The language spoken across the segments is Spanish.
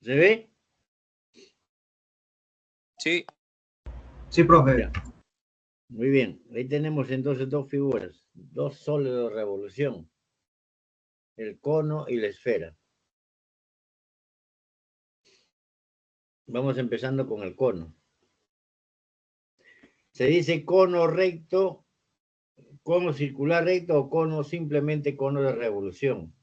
¿Se ve? Sí. Sí, profe. Ya. Muy bien. Ahí tenemos entonces dos figuras, dos sólidos de revolución. El cono y la esfera. Vamos empezando con el cono. Se dice cono recto, cono circular recto o cono simplemente cono de revolución,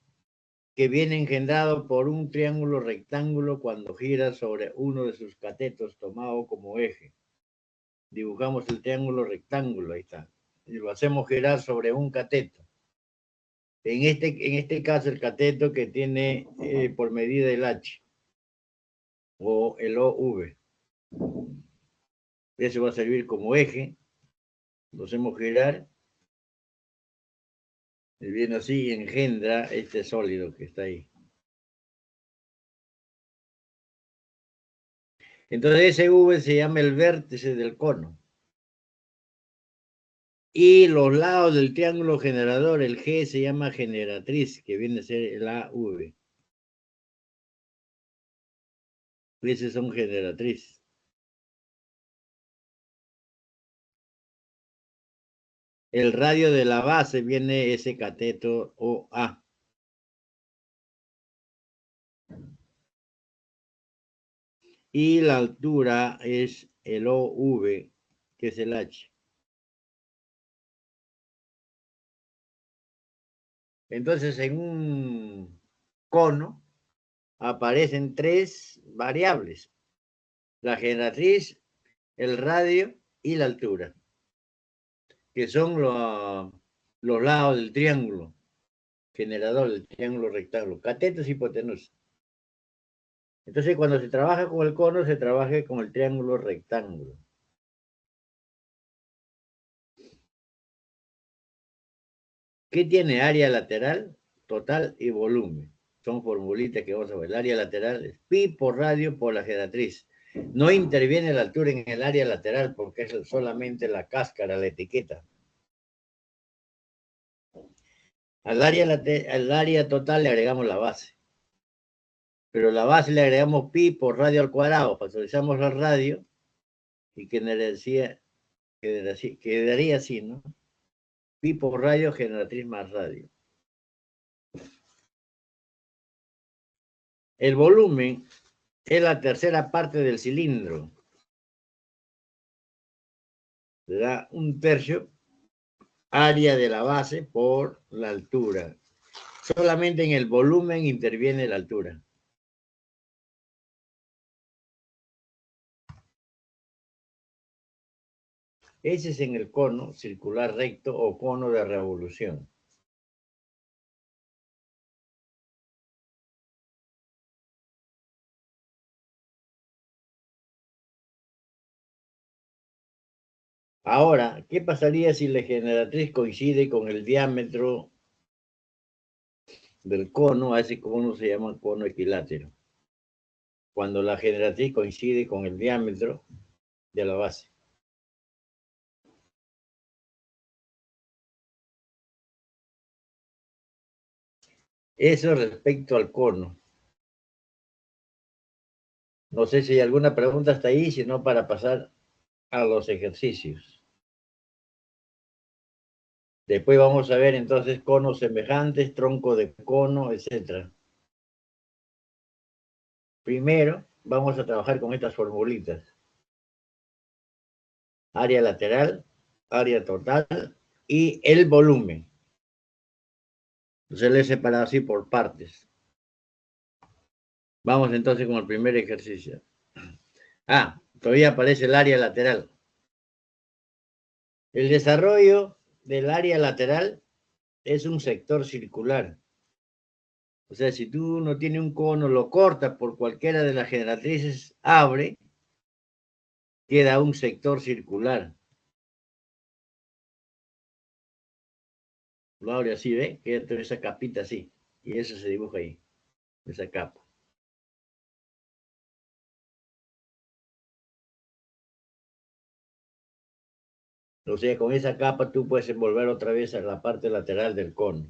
que viene engendrado por un triángulo rectángulo cuando gira sobre uno de sus catetos tomado como eje. Dibujamos el triángulo rectángulo, ahí está, y lo hacemos girar sobre un cateto. En este caso, el cateto que tiene por medida el H o el OV. Eso va a servir como eje. Lo hacemos girar. Y viene así y engendra este sólido que está ahí. Entonces ese V se llama el vértice del cono. Y los lados del triángulo generador, el G se llama generatriz, que viene a ser el AV. Esos son generatriz. El radio de la base viene ese cateto OA. Y la altura es el OV, que es el H. Entonces, en un cono aparecen tres variables: la generatriz, el radio y la altura, que son los lados del triángulo generador, del triángulo rectángulo, catetos y hipotenusa. Entonces, cuando se trabaja con el cono, se trabaja con el triángulo rectángulo. ¿Qué tiene área lateral, total y volumen? Son formulitas que vamos a ver. El área lateral es pi por radio por la generatriz. No interviene la altura en el área lateral porque es solamente la cáscara, la etiqueta. Al área total le agregamos la base. Pero la base le agregamos pi por radio al cuadrado. Factorizamos el radio y quedaría así, ¿no? Pi por radio, generatriz más radio. El volumen es la tercera parte del cilindro. Le da un tercio área de la base por la altura. Solamente en el volumen interviene la altura. Ese es en el cono circular recto o cono de revolución. Ahora, ¿qué pasaría si la generatriz coincide con el diámetro del cono? A ese cono se llama cono equilátero. Cuando la generatriz coincide con el diámetro de la base. Eso respecto al cono. No sé si hay alguna pregunta hasta ahí, sino para pasar a los ejercicios. Después vamos a ver entonces conos semejantes, tronco de cono, etc. Primero vamos a trabajar con estas formulitas. Área lateral, área total y el volumen. Se le he separado así por partes. Vamos entonces con el primer ejercicio. Todavía aparece el área lateral. El desarrollo del área lateral es un sector circular. O sea, si tú no tienes un cono, lo cortas por cualquiera de las generatrices, abre, queda un sector circular. Lo abre así, ¿ve? Queda toda esa capita así. Y eso se dibuja ahí, esa capa. O sea, con esa capa tú puedes envolver otra vez a la parte lateral del cono.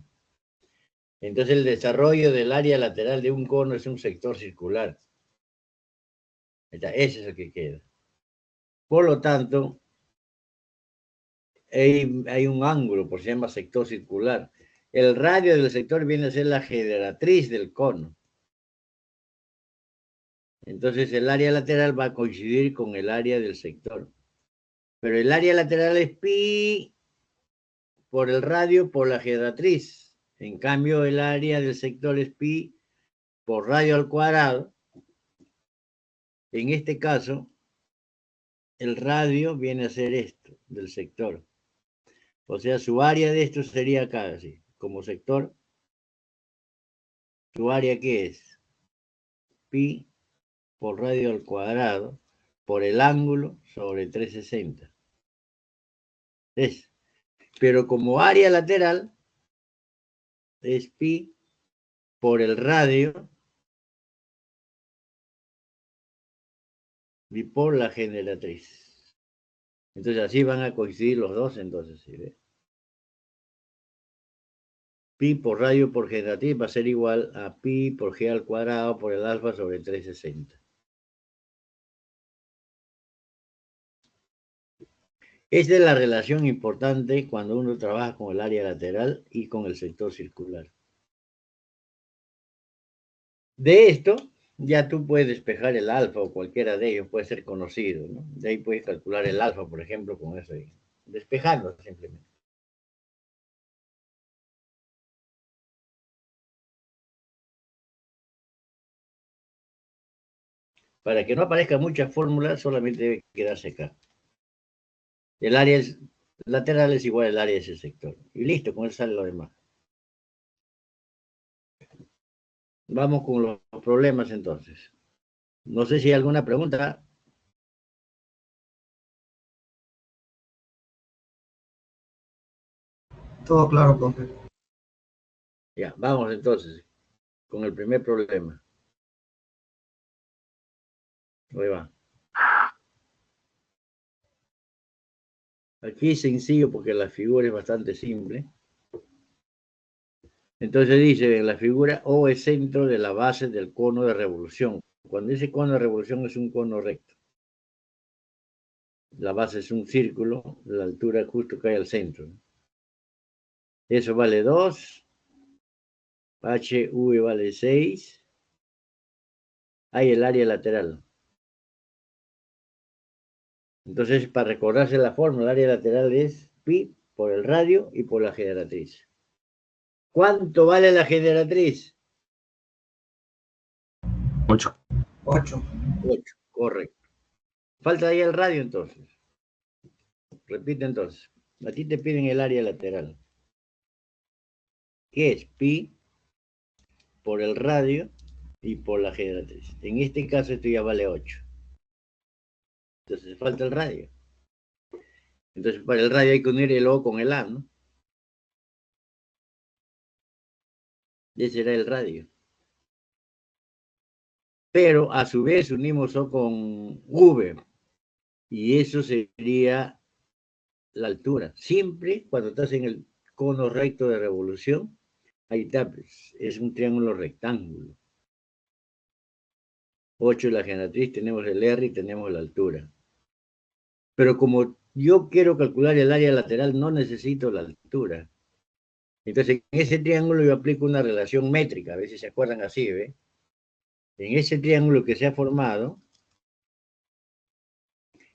Entonces el desarrollo del área lateral de un cono es un sector circular. Ese es el que queda. Por lo tanto, hay un ángulo, por se llama sector circular. El radio del sector viene a ser la generatriz del cono. Entonces el área lateral va a coincidir con el área del sector. Pero el área lateral es pi por el radio por la generatriz. En cambio, el área del sector es pi por radio al cuadrado. En este caso, el radio viene a ser esto, del sector. O sea, su área de esto sería acá, así, como sector. ¿Su área qué es? Pi por radio al cuadrado por el ángulo sobre 360. Pero como área lateral es pi por el radio y por la generatriz. Entonces así van a coincidir los dos, entonces, ¿sí ve? Pi por radio por generatriz va a ser igual a pi por g al cuadrado por el alfa sobre 360. Esta es la relación importante cuando uno trabaja con el área lateral y con el sector circular. De esto, ya tú puedes despejar el alfa o cualquiera de ellos puede ser conocido, ¿no? De ahí puedes calcular el alfa, por ejemplo, con eso ahí. Despejando simplemente. Para que no aparezcan muchas fórmulas, solamente debe quedarse acá. El área lateral es igual al área de ese sector. Y listo, con eso sale lo demás. Vamos con los problemas entonces. No sé si hay alguna pregunta. Todo claro, profe. Ya, vamos entonces con el primer problema. Ahí va. Aquí es sencillo porque la figura es bastante simple. Entonces dice en la figura O es centro de la base del cono de revolución. Cuando ese cono de revolución es un cono recto. La base es un círculo, la altura justo cae al centro. Eso vale 2. HV vale 6. Hay el área lateral. Entonces, para recordarse la fórmula, el área lateral es pi por el radio y por la generatriz. ¿Cuánto vale la generatriz? 8. 8. 8, correcto. Falta ahí el radio entonces. Repite entonces. A ti te piden el área lateral. ¿Qué es? Pi por el radio y por la generatriz. En este caso esto ya vale 8. Entonces falta el radio. Entonces para el radio hay que unir el O con el A, ¿no? Ese será el radio. Pero a su vez unimos O con V. Y eso sería la altura. Siempre cuando estás en el cono recto de revolución, ahí está, pues, es un triángulo rectángulo. 8 la generatriz, tenemos el R y tenemos la altura. Pero como yo quiero calcular el área lateral, no necesito la altura. Entonces, en ese triángulo yo aplico una relación métrica, a ver si se acuerdan así, ¿ve? En ese triángulo que se ha formado,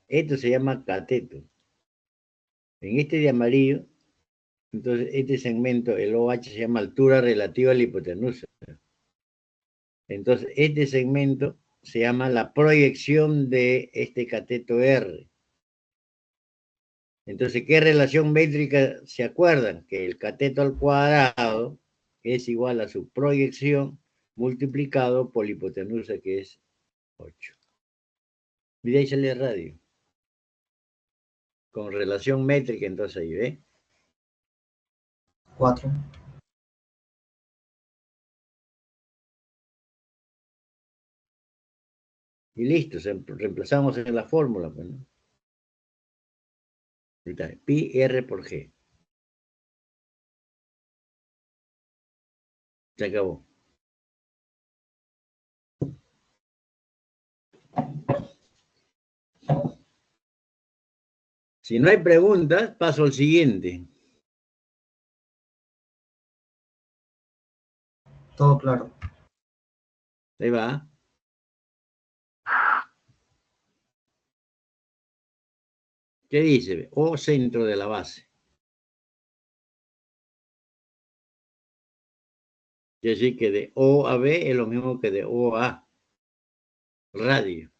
esto se llama cateto. En este de amarillo, entonces este segmento, el OH, se llama altura relativa a la hipotenusa. Entonces, este segmento se llama la proyección de este cateto R. Entonces, ¿qué relación métrica se acuerdan? Que el cateto al cuadrado es igual a su proyección multiplicado por la hipotenusa, que es 8. Y ahí sale el radio. Con relación métrica, entonces ahí, ¿ve? 4. Y listo, reemplazamos en la fórmula, pues, ¿no? Ahorita, pi r por g. Se acabó. Si no hay preguntas, paso al siguiente. Todo claro. Ahí va. ¿Qué dice? O centro de la base. Quiere decir que de O a B es lo mismo que de O a A. Radio.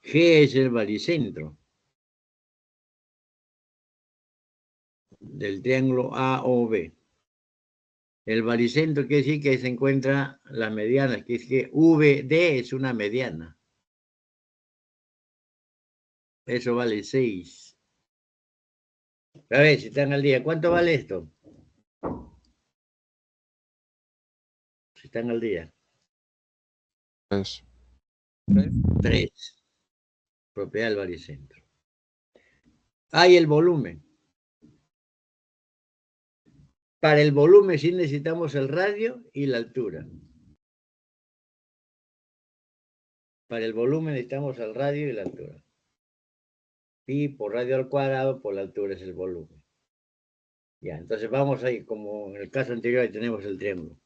G es el baricentro del triángulo AOB. El baricentro quiere decir que se encuentra las medianas, que es que VD es una mediana. Eso vale 6. A ver si están al día. ¿Cuánto vale esto? Si están al día. 3. 3. Propiedad del baricentro. Hay el volumen. Para el volumen sí necesitamos el radio y la altura. Para el volumen necesitamos el radio y la altura. Pi por radio al cuadrado por la altura es el volumen. Ya, entonces vamos ahí, como en el caso anterior, ahí tenemos el triángulo.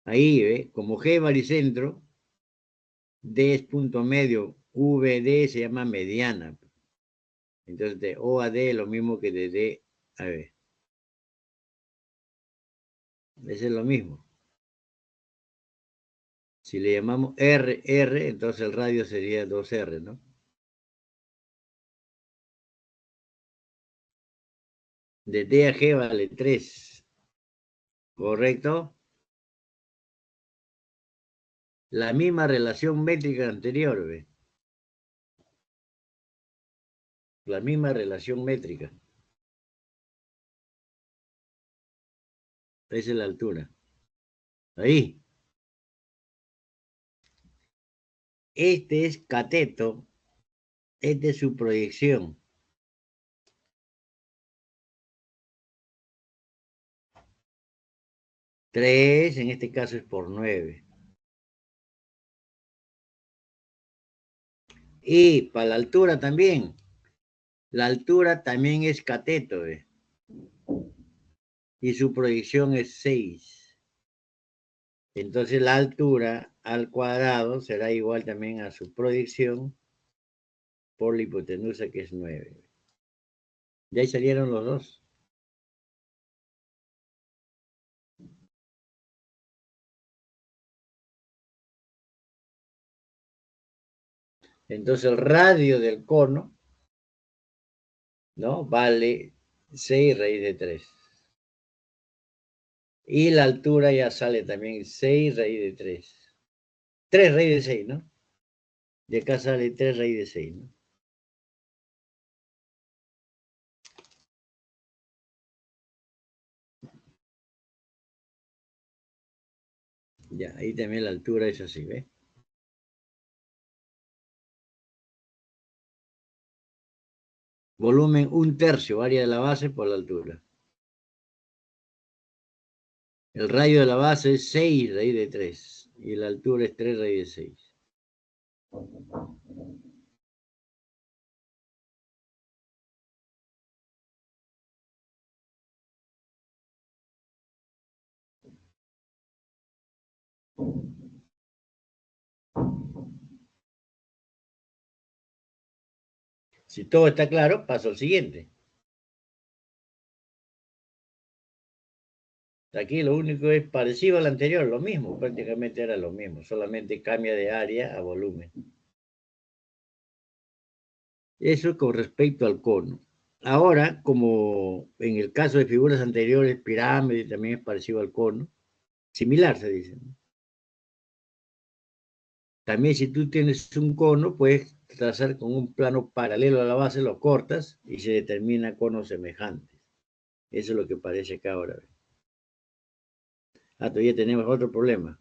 Ahí, ¿ve? Como G baricentro, D es punto medio, VD se llama mediana. Entonces de O a D es lo mismo que de D a B. Ese es lo mismo. Si le llamamos R, entonces el radio sería 2R, ¿no? De D a G vale 3. ¿Correcto? La misma relación métrica anterior, ¿ve? La misma relación métrica. Esa es la altura. Ahí. Este es cateto. Esta es su proyección. 3, en este caso es por 9. Y para la altura también. La altura también es cateto, ¿ve? Y su proyección es 6. Entonces la altura al cuadrado será igual también a su proyección por la hipotenusa, que es 9. Ya ahí salieron los dos. Entonces el radio del cono, ¿no? Vale 6 raíz de 3. Y la altura ya sale también 6 raíz de 3. 3 raíz de 6, ¿no? De acá sale 3 raíz de 6, ¿no? Ya, ahí también la altura es así, ¿ves? Volumen 1/3, área de la base por la altura. El radio de la base es 6 raíz de 3 y la altura es 3 raíz de 6. Si todo está claro, paso al siguiente. Aquí lo único es parecido al anterior, lo mismo, prácticamente era lo mismo, solamente cambia de área a volumen. Eso con respecto al cono. Ahora, como en el caso de figuras anteriores, pirámide también es parecido al cono, similar se dice, ¿no? También si tú tienes un cono, puedes trazar con un plano paralelo a la base, lo cortas y se determina conos semejantes. Eso es lo que parece acá ahora. Ah, todavía tenemos otro problema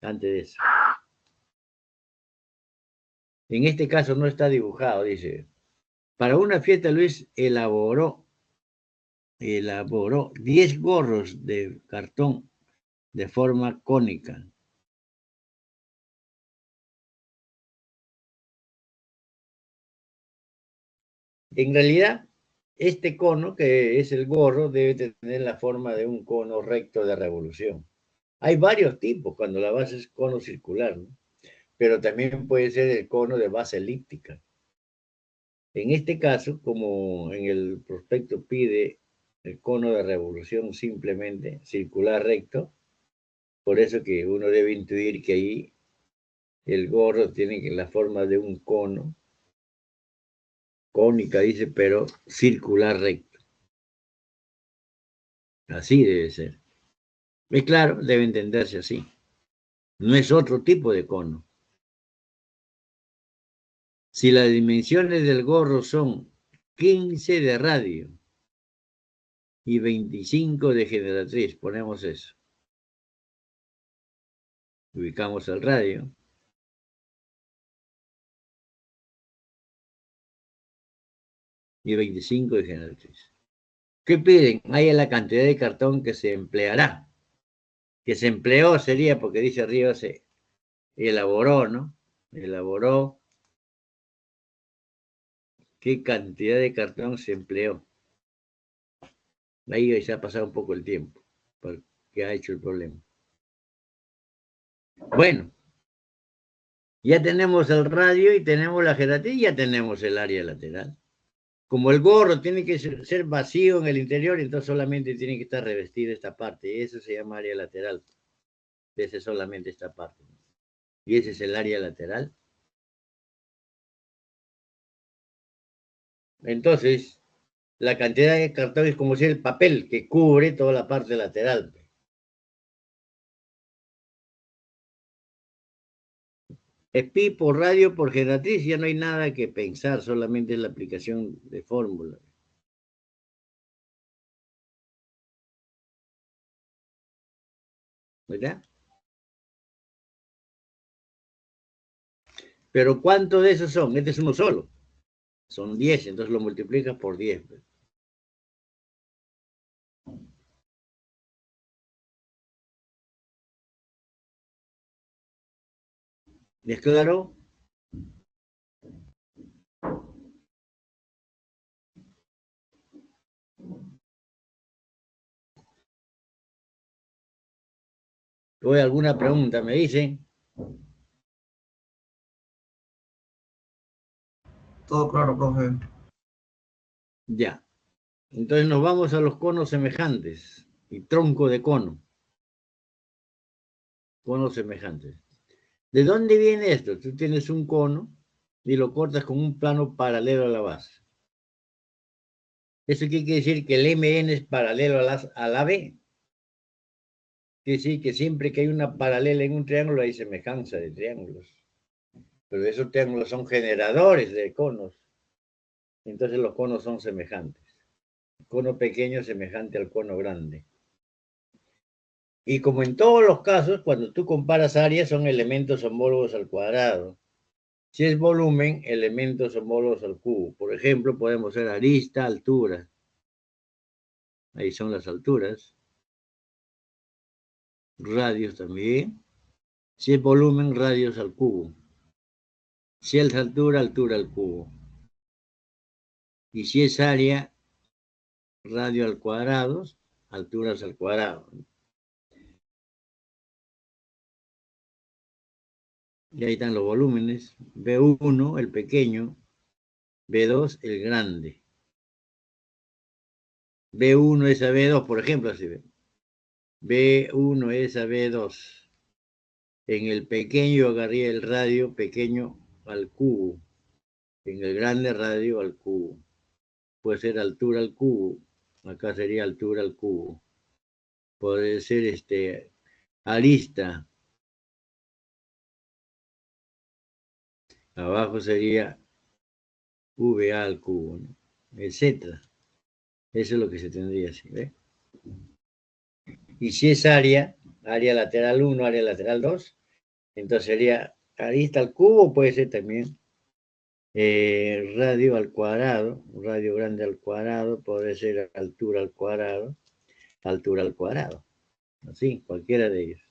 antes de eso. En este caso no está dibujado, dice. Para una fiesta Luis elaboró elaboró 10 gorros de cartón de forma cónica. En realidad, este cono, que es el gorro, debe tener la forma de un cono recto de revolución. Hay varios tipos cuando la base es cono circular, ¿no? Pero también puede ser el cono de base elíptica. En este caso, como en el prospecto pide el cono de revolución simplemente circular recto, por eso que uno debe intuir que ahí el gorro tiene la forma de un cono, cónica dice, pero circular recto. Así debe ser. Es claro, debe entenderse así. No es otro tipo de cono. Si las dimensiones del gorro son 15 de radio y 25 de generatriz, ponemos eso. Ubicamos el radio. Y 25 de generatriz. ¿Qué piden? Ahí es la cantidad de cartón que se empleará. Que se empleó sería porque dice arriba se elaboró, ¿no? Elaboró. ¿Qué cantidad de cartón se empleó? Ahí se ha pasado un poco el tiempo. Porque ha hecho el problema. Bueno. Ya tenemos el radio y tenemos la generatriz y ya tenemos el área lateral. Como el gorro tiene que ser vacío en el interior, entonces solamente tiene que estar revestida esta parte. Y eso se llama área lateral. Ese es solamente esta parte. Y ese es el área lateral. Entonces, la cantidad de cartón es como si el papel que cubre toda la parte lateral. Es pi por radio por generatriz, ya no hay nada que pensar, solamente es la aplicación de fórmula. ¿Verdad? Pero ¿cuántos de esos son? Este es uno solo. Son 10, entonces lo multiplicas por 10. ¿Es claro? ¿O hay alguna pregunta? ¿Me dicen? Todo claro, profe. Ya. Entonces nos vamos a los conos semejantes y tronco de cono. Conos semejantes. ¿De dónde viene esto? Tú tienes un cono y lo cortas con un plano paralelo a la base. ¿Eso qué quiere decir? Que el MN es paralelo a la B. Quiere decir que siempre que hay una paralela en un triángulo hay semejanza de triángulos. Pero esos triángulos son generadores de conos. Entonces los conos son semejantes. El cono pequeño es semejante al cono grande. Y como en todos los casos, cuando tú comparas áreas, son elementos homólogos al cuadrado. Si es volumen, elementos homólogos al cubo. Por ejemplo, podemos hacer arista, altura. Ahí son las alturas. Radios también. Si es volumen, radios al cubo. Si es altura, altura al cubo. Y si es área, radio al cuadrado, alturas al cuadrado. Y ahí están los volúmenes. B1, el pequeño. B2, el grande. B1 es a B2, por ejemplo, así ve. B1 es a B2. En el pequeño agarré el radio pequeño al cubo. En el grande radio al cubo. Puede ser altura al cubo. Acá sería altura al cubo. Puede ser arista. Abajo sería VA al cubo, ¿no? Etcétera. Eso es lo que se tendría así, ¿ve? Y si es área lateral 1, área lateral 2, entonces sería arista al cubo, puede ser también radio al cuadrado, radio grande al cuadrado, puede ser altura al cuadrado, así, cualquiera de ellos.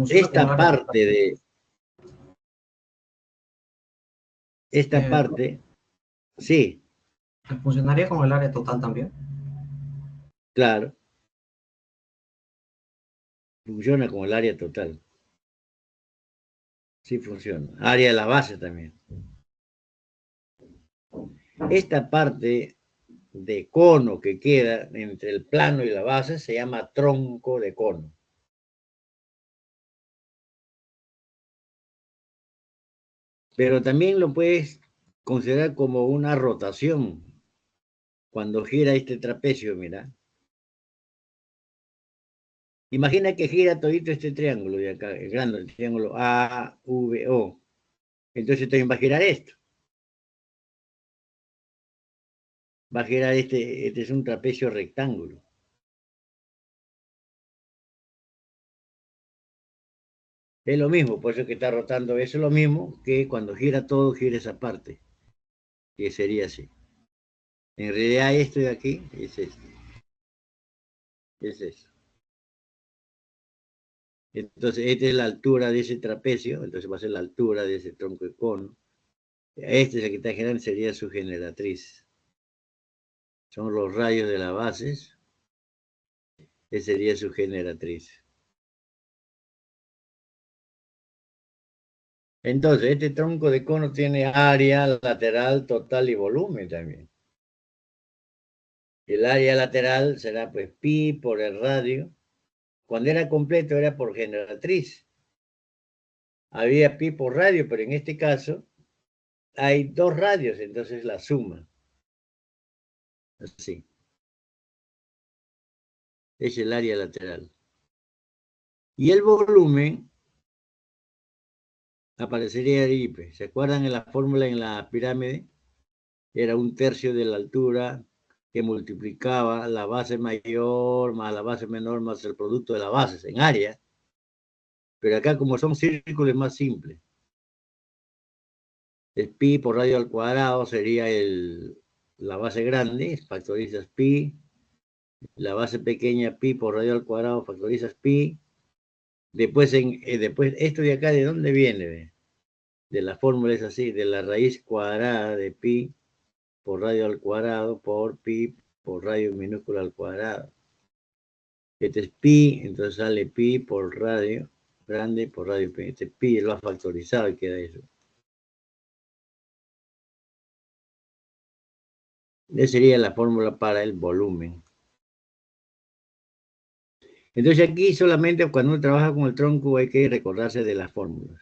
Esta parte, sí. ¿Funcionaría con el área total también? Claro. Funciona como el área total. Sí funciona. Área de la base también. Esta parte de cono que queda entre el plano y la base se llama tronco de cono. Pero también lo puedes considerar como una rotación. Cuando gira este trapecio, mira. Imagina que gira todito este triángulo de acá, el grande, el triángulo AVO. Entonces también va a girar esto. Va a girar este es un trapecio rectángulo. Es lo mismo, por eso que está rotando, eso es lo mismo que cuando gira todo, gira esa parte. Que sería así. En realidad esto de aquí es esto. Es eso. Entonces, esta es la altura de ese trapecio, entonces va a ser la altura de ese tronco de cono. Este es el que está generando, sería su generatriz. Son los rayos de las bases. Ese sería su generatriz. Entonces, este tronco de cono tiene área lateral, total y volumen también. El área lateral será pues pi por el radio. Cuando era completo era por generatriz. Había pi por radio, pero en este caso hay dos radios, entonces la suma. Así. Es el área lateral. Y el volumen aparecería ahí, pues. ¿Se acuerdan en la fórmula en la pirámide? Era un tercio de la altura que multiplicaba la base mayor más la base menor más el producto de las bases en área. Pero acá como son círculos es más simple. El pi por radio al cuadrado sería la base grande, factorizas pi. La base pequeña pi por radio al cuadrado, factorizas pi. Después, después esto de acá, ¿de dónde viene? De la fórmula es así, de la raíz cuadrada de pi por radio al cuadrado por pi por radio minúscula al cuadrado. Este es pi, entonces sale pi por radio grande por radio pi. Este pi lo ha factorizado y queda eso. Esa sería la fórmula para el volumen. Entonces aquí solamente cuando uno trabaja con el tronco hay que recordarse de las fórmulas.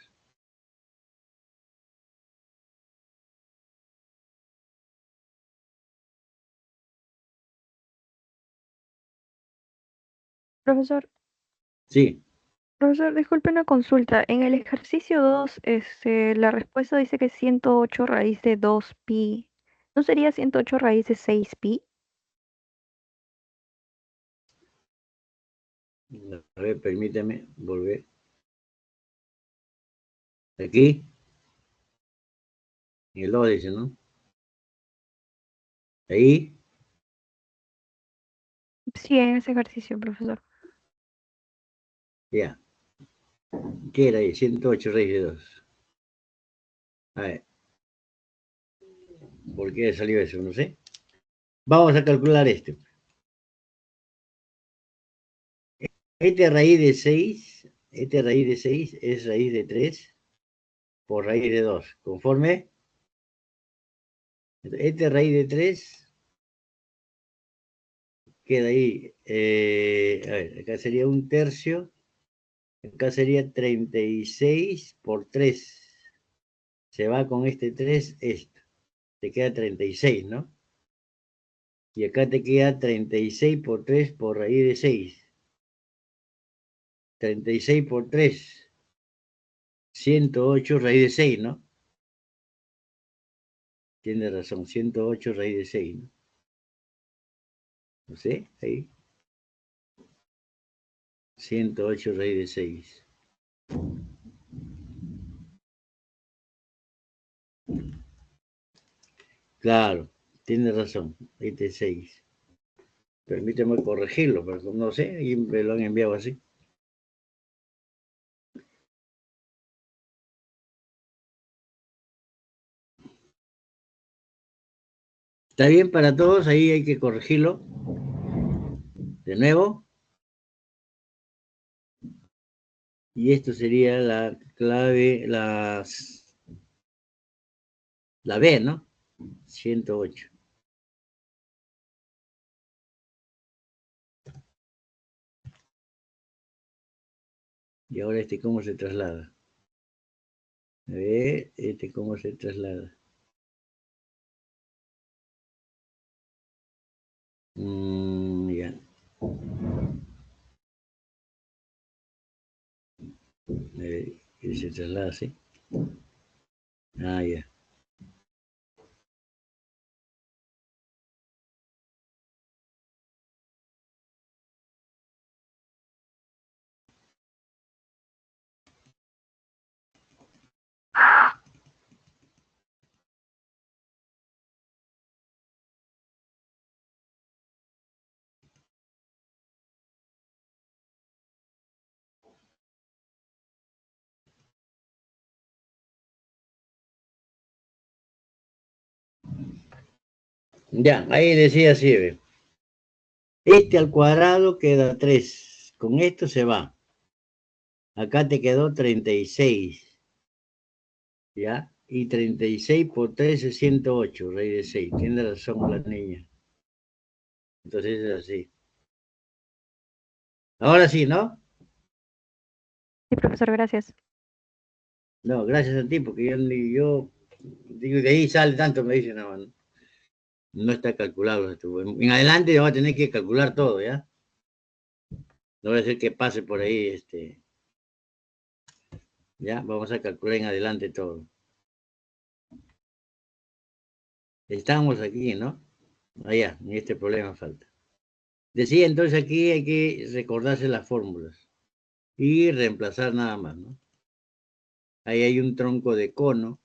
Profesor, Sí. profesor, disculpe una consulta. En el ejercicio 2, la respuesta dice que 108 raíz de 2 pi. ¿No sería 108 raíz de 6 pi? A ver, permítame volver. Aquí. Y el 2 dice, ¿no? Ahí. Sí, en ese ejercicio, profesor. Ya. ¿Qué era ahí? 108 raíz de 2. A ver. ¿Por qué salió eso? No sé. Vamos a calcular este. Este raíz de 6, este raíz de 6 es raíz de 3 por raíz de 2. ¿Conforme? Este raíz de 3 queda ahí. A ver, acá sería un tercio. Acá sería 36 por 3. Se va con este 3, esto. Te queda 36, ¿no? Y acá te queda 36 por 3 por raíz de 6. 36 por 3. 108 raíz de 6, ¿no? Tiene razón, 108 raíz de 6, ¿no? No sé, ahí. 108 raíz de 6. Claro, tiene razón. Este es 6. Permíteme corregirlo, pero no sé, y me lo han enviado así. ¿Está bien para todos? Ahí hay que corregirlo. De nuevo. Y esto sería la clave, la B, ¿no? 108. Y ahora ¿cómo se traslada? A ver, ¿cómo se traslada? Ya. A ver, ¿qué se traslada así? Ah, ya. Ya, ahí decía así, ve. Este al cuadrado queda 3. Con esto se va. Acá te quedó 36. ¿Ya? Y 36 por 3 es 108, raíz de 6. Tiene razón la niña. Entonces es así. Ahora sí, ¿no? Sí, profesor, gracias. No, gracias a ti, porque yo digo, de ahí sale tanto, me dicen, no está calculado esto. En adelante vamos a tener que calcular todo, ¿ya? No voy a hacer que pase por ahí, ya, vamos a calcular en adelante todo. Estamos aquí, ¿no? Allá, ni este problema falta. Decía, entonces aquí hay que recordarse las fórmulas y reemplazar nada más, ¿no? Ahí hay un tronco de cono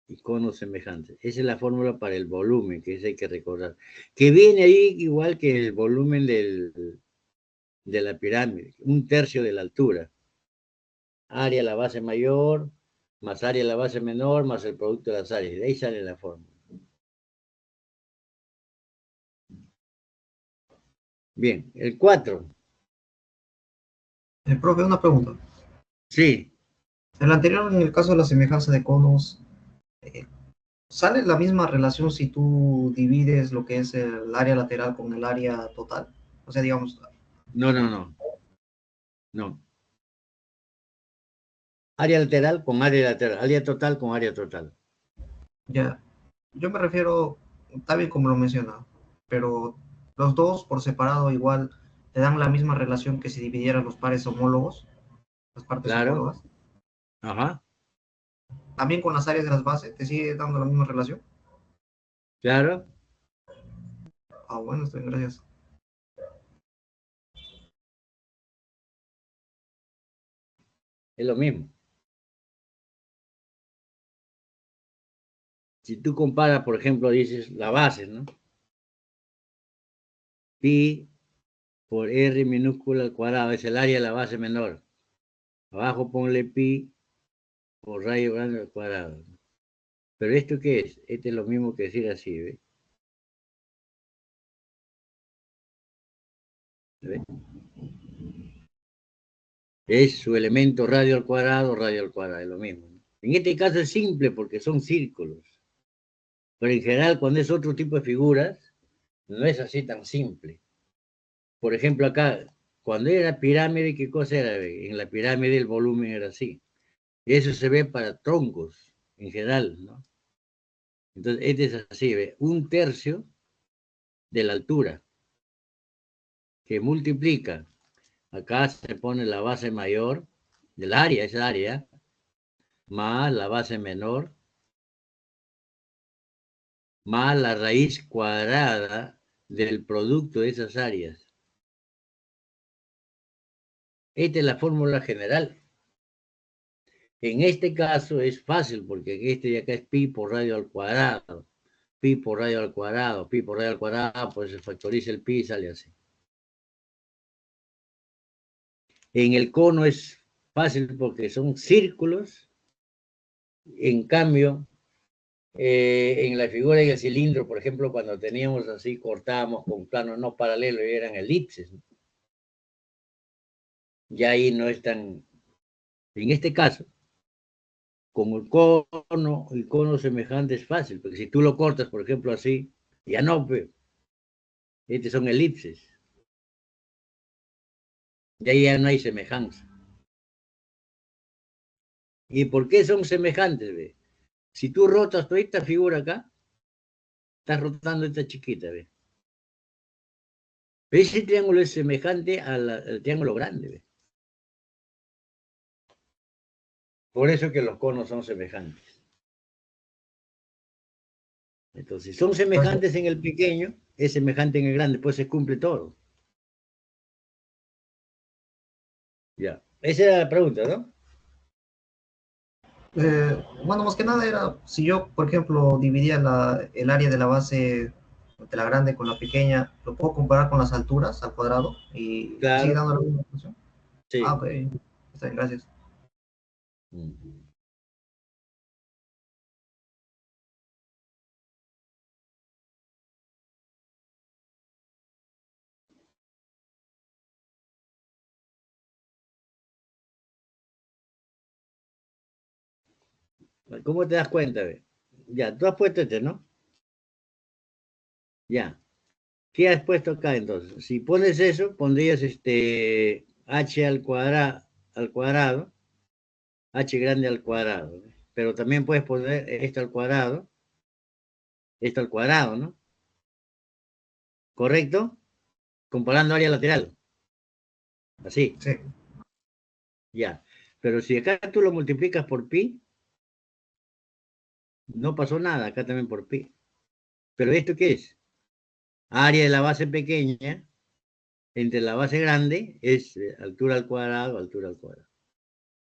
y conos semejantes. Esa es la fórmula para el volumen, que esa hay que recordar. Que viene ahí igual que el volumen de la pirámide, 1/3 de la altura. Área la base mayor, más área la base menor, más el producto de las áreas. De ahí sale la fórmula. Bien, el 4. Profe, una pregunta. Sí. En el anterior, en el caso de la semejanza de conos, eh, ¿sale la misma relación si tú divides lo que es el área lateral con el área total? O sea, digamos, No. No. Área lateral con área lateral. Área total con área total. ya, yo me refiero, está bien como lo menciona, pero los dos por separado igual te dan la misma relación que si dividieran los pares homólogos, las partes Claro. homólogas. Ajá. También con las áreas de las bases, ¿te sigue dando la misma relación? Claro. Ah, bueno, estoy bien, gracias. Es lo mismo. Si tú comparas, por ejemplo, dices la base, ¿no? Pi por R minúscula al cuadrado es el área de la base menor. Abajo ponle pi por rayo grande al cuadrado. ¿Pero esto qué es? Este es lo mismo que decir así, ¿ve? ¿Ve? Es su elemento radio al cuadrado, es lo mismo, ¿no? En este caso es simple porque son círculos. Pero en general, cuando es otro tipo de figuras, no es así tan simple. Por ejemplo, acá, cuando era pirámide, ¿qué cosa era? En la pirámide el volumen era así. Y eso se ve para troncos, en general, ¿no? Entonces, este es así, ¿ve? 1/3 de la altura, que multiplica. Acá se pone la base mayor del área, esa área, más la base menor, más la raíz cuadrada del producto de esas áreas. Esta es la fórmula general. En este caso es fácil porque este de acá es pi por radio al cuadrado. pi por radio al cuadrado, pues se factoriza el pi y sale así. En el cono es fácil porque son círculos. En cambio, en la figura del cilindro, por ejemplo, cuando teníamos así, cortábamos con planos no paralelos y eran elipses, ¿no? Ya ahí no es tan... En este caso, como el cono semejante es fácil, porque si tú lo cortas, por ejemplo, así, ya no, estos son elipses. Y ahí ya no hay semejanza. ¿Y por qué son semejantes? ¿Ve? Si tú rotas toda esta figura acá, estás rotando esta chiquita, ¿ve? Ese triángulo es semejante al triángulo grande, ¿ve? Por eso que los conos son semejantes. Entonces, si son semejantes en el pequeño, es semejante en el grande, pues se cumple todo. Ya, esa era la pregunta, ¿no? Bueno, más que nada era, si yo, por ejemplo, dividía el área de la base de la grande con la pequeña, ¿lo puedo comparar con las alturas al cuadrado? Y me sigue Claro, dando la misma función. Ah, sí. ok. Está bien, gracias. ¿Cómo te das cuenta? ¿Ve? Ya, tú has puesto este, ¿no? Ya. ¿Qué has puesto acá entonces? Si pones eso, pondrías h al cuadrado, h grande al cuadrado, ¿no? Pero también puedes poner esto al cuadrado, ¿no? ¿Correcto? Comparando área lateral. Así, Sí. ya. Pero si acá tú lo multiplicas por pi, no pasó nada, acá también por pi. ¿Pero esto qué es? Área de la base pequeña entre la base grande es altura al cuadrado, altura al cuadrado.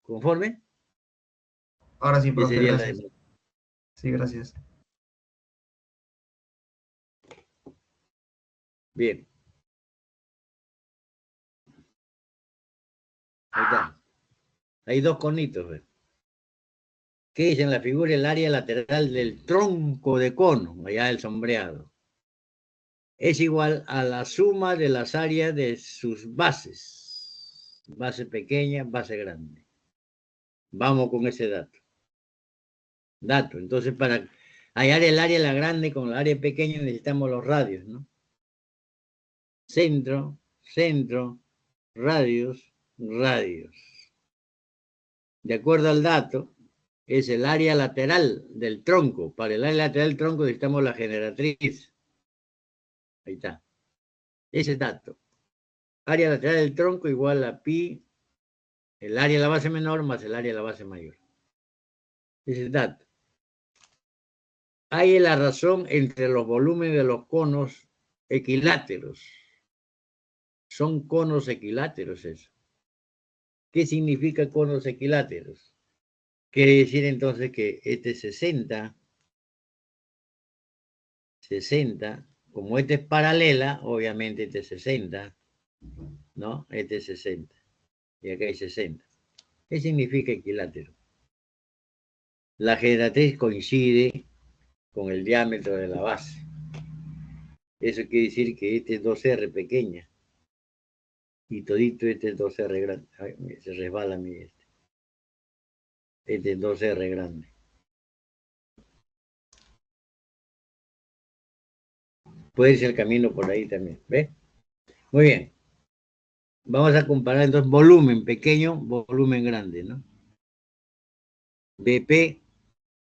¿Conforme? Ahora sí, Y profe, sería la gracias. de... Sí, gracias. Bien. Ahí está. Hay dos conitos, ¿ves? ¿Qué dice en la figura? El área lateral del tronco de cono, allá el sombreado, es igual a la suma de las áreas de sus bases. Base pequeña, base grande. Vamos con ese dato. Entonces, para hallar el área la grande con el área pequeña necesitamos los radios, ¿no? Centro, centro, radios, radios. De acuerdo al dato, es el área lateral del tronco. Para el área lateral del tronco necesitamos la generatriz. Ahí está. Ese dato. Área lateral del tronco igual a pi, el área de la base menor más el área de la base mayor. Ese dato. Hay la razón entre los volúmenes de los conos equiláteros. Son conos equiláteros eso. ¿Qué significa conos equiláteros? Quiere decir entonces que este 60, como este es paralela, obviamente este es 60, ¿no? Este es 60. Y acá hay 60. ¿Qué significa equilátero? La generatriz coincide con el diámetro de la base. Eso quiere decir que este es 2R pequeña. Y todito este es 2R grande. Ay, se resbala mi este. Este es 2R grande. Puede irse el camino por ahí también. ¿Ves? Muy bien. Vamos a comparar entonces volumen pequeño, volumen grande, ¿no? BP,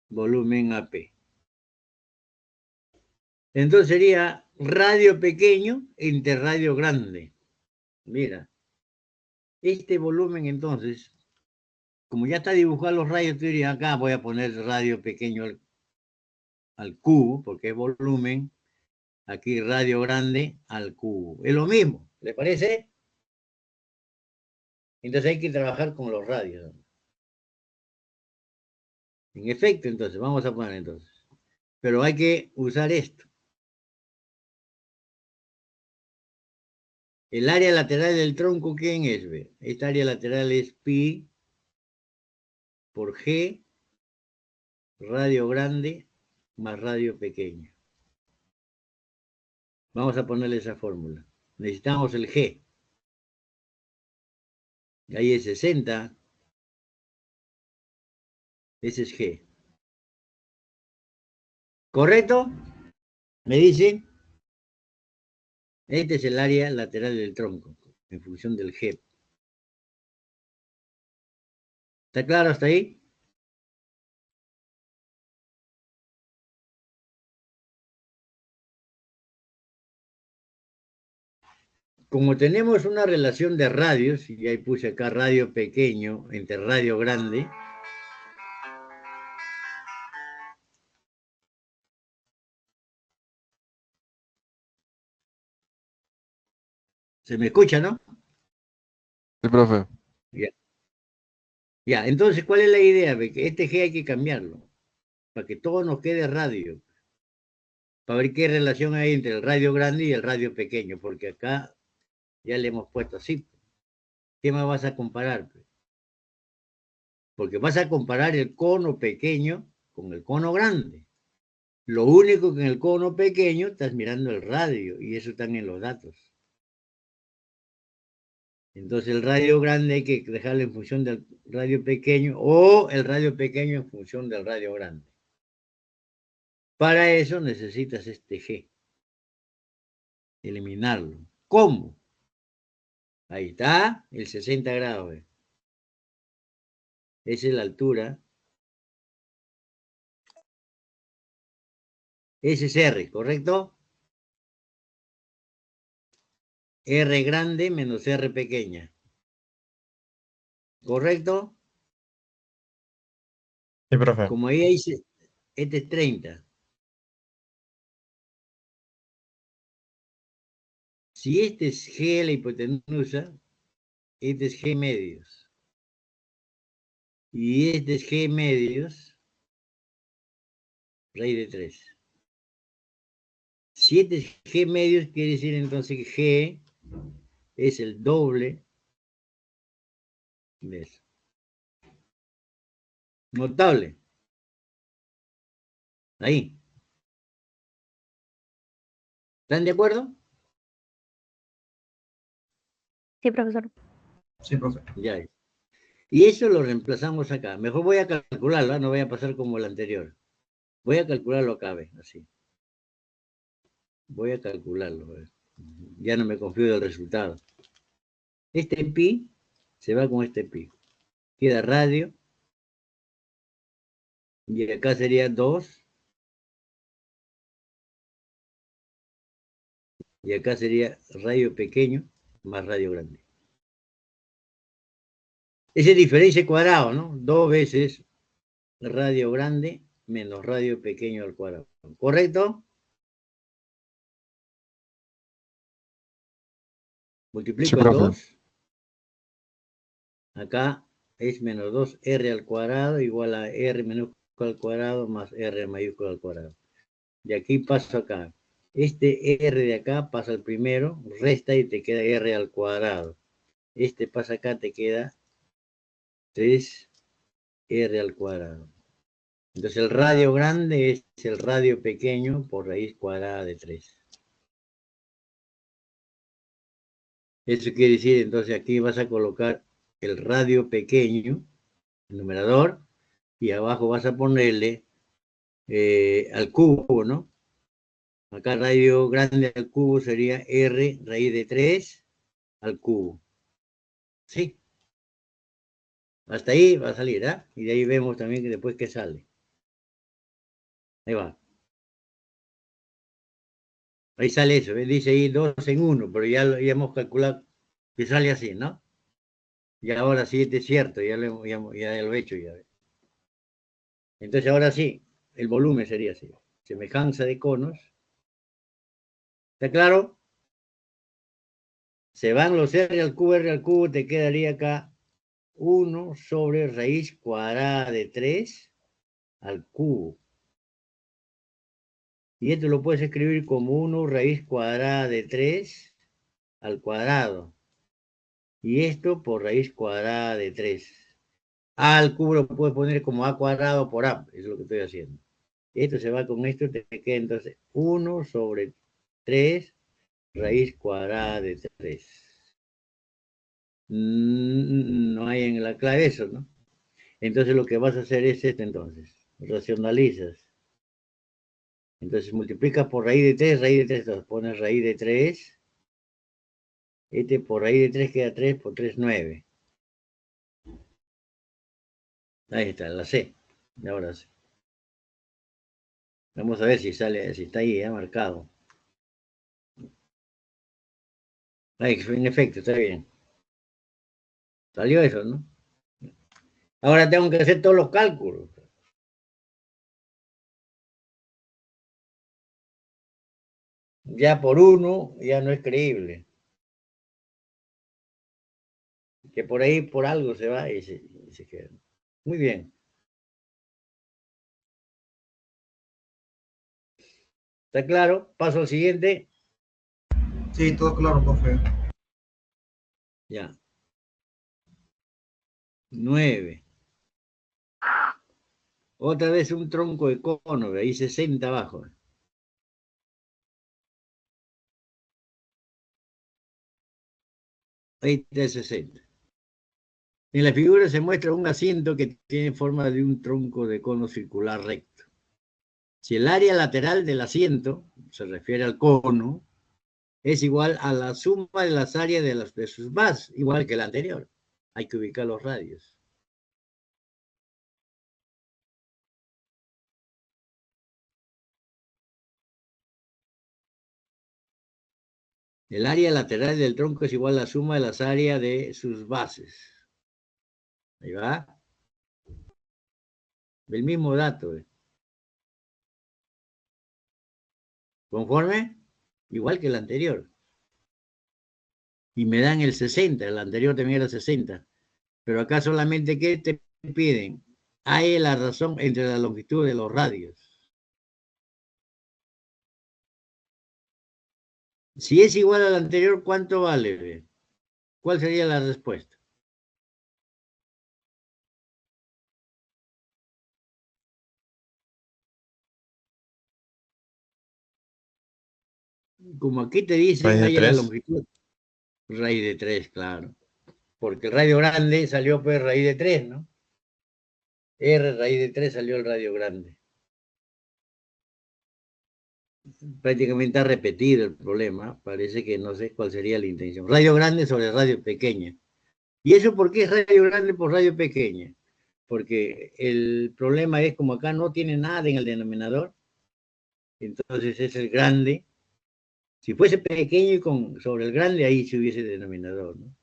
volumen AP. Entonces sería radio pequeño entre radio grande. Mira, este volumen entonces, como ya está dibujado los radios, tú dirías acá voy a poner radio pequeño al cubo, porque es volumen, aquí radio grande al cubo. Es lo mismo, ¿le parece? Entonces hay que trabajar con los radios. En efecto, entonces, vamos a poner entonces. Pero hay que usar esto. El área lateral del tronco, ¿quién es? Ve? Esta área lateral es pi por g, radio grande más radio pequeño. Vamos a ponerle esa fórmula. Necesitamos el g. Ahí es 60. Ese es g. ¿Correcto? Me dicen. Este es el área lateral del tronco, en función del g. ¿Está claro hasta ahí? Como tenemos una relación de radios, y ahí puse acá radio pequeño entre radio grande, ¿se me escucha, no? Sí, profe. Ya. Ya, entonces, ¿cuál es la idea? Que este G hay que cambiarlo, para que todo nos quede radio, para ver qué relación hay entre el radio grande y el radio pequeño, porque acá ya le hemos puesto así. ¿Qué más vas a comparar? Porque vas a comparar el cono pequeño con el cono grande. Lo único que en el cono pequeño estás mirando el radio, y eso están en los datos. Entonces el radio grande hay que dejarlo en función del radio pequeño o el radio pequeño en función del radio grande. Para eso necesitas este G. Eliminarlo. ¿Cómo? Ahí está, el 60 grados. Esa es la altura. Ese es R, ¿correcto? R grande menos R pequeña. ¿Correcto? Sí, profe. Como ahí dice, este es 30. Si este es G, la hipotenusa, este es G medios. Y este es G medios, raíz de 3. Si este es G medios, quiere decir entonces que G es el doble de eso. Notable. Ahí. ¿Están de acuerdo? Sí, profesor. Sí, profe. Ya. Y eso lo reemplazamos acá. Mejor voy a calcularlo, no voy a pasar como el anterior. Voy a calcularlo acá, ¿ves? Así. Voy a calcularlo. ¿ves? Ya no me confío del resultado. Este pi se va con este pi. Queda radio. Y acá sería 2. Y acá sería radio pequeño más radio grande. Esa es diferencia cuadrado, ¿no? 2 veces radio grande menos radio pequeño al cuadrado. ¿Correcto? Sí, Multiplico el profe. 2. Acá es menos 2R al cuadrado igual a R minúscula al cuadrado más R mayúscula al cuadrado. De aquí paso acá. Este R de acá pasa al primero, resta y te queda R al cuadrado. Este pasa acá, te queda 3R al cuadrado. Entonces el radio grande es el radio pequeño por raíz cuadrada de 3. Eso quiere decir, entonces aquí vas a colocar el radio pequeño, el numerador, y abajo vas a ponerle al cubo, ¿no? Acá radio grande al cubo sería R raíz de 3 al cubo. ¿Sí? Hasta ahí va a salir, ¿ah? Y de ahí vemos también que después qué sale. Ahí va. Ahí sale eso, ¿ves? Dice ahí 2 en 1, pero ya hemos calculado que sale así, ¿no? Y ahora sí, este es cierto, ya lo he hecho ya. Entonces ahora sí, el volumen sería así. Semejanza de conos. ¿Está claro? Se van los R al cubo, te quedaría acá 1 sobre raíz cuadrada de 3 al cubo. Y esto lo puedes escribir como 1 raíz cuadrada de 3 al cuadrado. Y esto por raíz cuadrada de 3. A al cubo lo puedes poner como a cuadrado por a. Eso es lo que estoy haciendo. Esto se va con esto, te queda entonces 1 sobre 3 raíz cuadrada de 3. No hay en la clave eso, ¿no? Entonces lo que vas a hacer es esto entonces. Racionalizas. Entonces multiplicas por raíz de 3, entonces pones raíz de 3. Este por raíz de 3 queda 3 por 3, 9. Ahí está, la C. Ahora sí. Vamos a ver si sale, si está ahí, marcado. Ahí, en efecto, está bien. Salió eso, ¿no? Ahora tengo que hacer todos los cálculos. Ya por 1, ya no es creíble. Que por ahí, por algo se va y se queda. Muy bien. ¿Está claro? Paso al siguiente. Sí, todo claro, profe. Ya. 9. Otra vez un tronco de cono, ahí 60 abajo. Ahí está el 60. En la figura se muestra un asiento que tiene forma de un tronco de cono circular recto. Si el área lateral del asiento, se refiere al cono, es igual a la suma de las áreas de sus bases, igual que la anterior. Hay que ubicar los radios. El área lateral del tronco es igual a la suma de las áreas de sus bases. Ahí va. El mismo dato. ¿Conforme? Igual que el anterior. Y me dan el 60. El anterior también era 60. Pero acá solamente, ¿qué te piden? Hay la razón entre la longitud de los radios. Si es igual al anterior, ¿cuánto vale? ¿Cuál sería la respuesta? Como aquí te dicen, Raíz de hay la 3. longitud. Raíz de 3, claro. Porque el radio grande salió pues raíz de 3, ¿no? R raíz de 3 salió el radio grande. Prácticamente ha repetido el problema. Parece que no sé cuál sería la intención. Radio grande sobre radio pequeña. ¿Y eso por qué es radio grande por radio pequeña? Porque el problema es como acá no tiene nada en el denominador, entonces es el grande. Si fuese pequeño y sobre el grande, ahí se hubiese denominador, ¿no?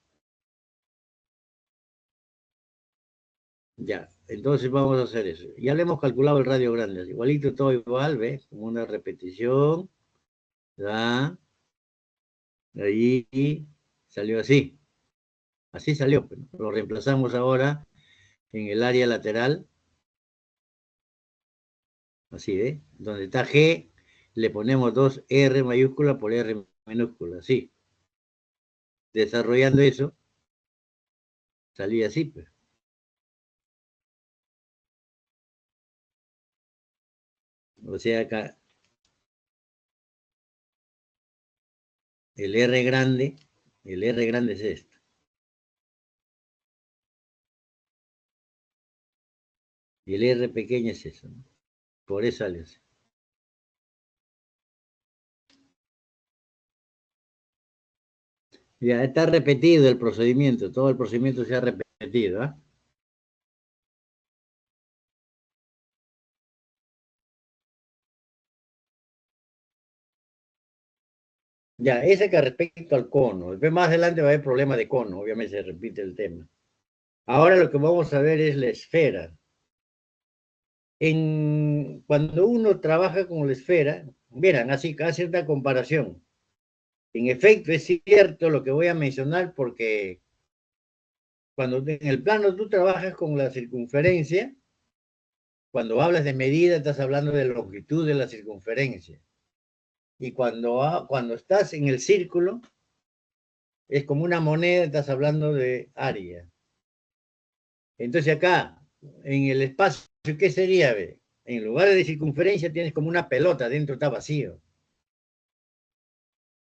Ya, entonces vamos a hacer eso. Ya le hemos calculado el radio grande, igualito todo igual, ¿ves? Como una repetición. ¿Ya? Ahí salió así. Así salió. Pues, ¿no? Lo reemplazamos ahora en el área lateral. Así, ¿ves? Donde está G, le ponemos 2R mayúscula por R minúscula, así. Desarrollando eso, salía así, pues. O sea, acá el R grande es esto. Y el R pequeño es eso, ¿no? Por eso sale así. Ya está repetido el procedimiento, todo el procedimiento se ha repetido, ¿ah? Ya, ese que respecto al cono. Después más adelante va a haber problema de cono, obviamente se repite el tema. Ahora lo que vamos a ver es la esfera. Cuando uno trabaja con la esfera, verán, así hace una comparación. En efecto, es cierto lo que voy a mencionar porque cuando en el plano tú trabajas con la circunferencia, cuando hablas de medida estás hablando de la longitud de la circunferencia. Y cuando estás en el círculo, es como una moneda, estás hablando de área. Entonces acá, en el espacio, ¿qué sería? En lugar de circunferencia tienes como una pelota, dentro está vacío.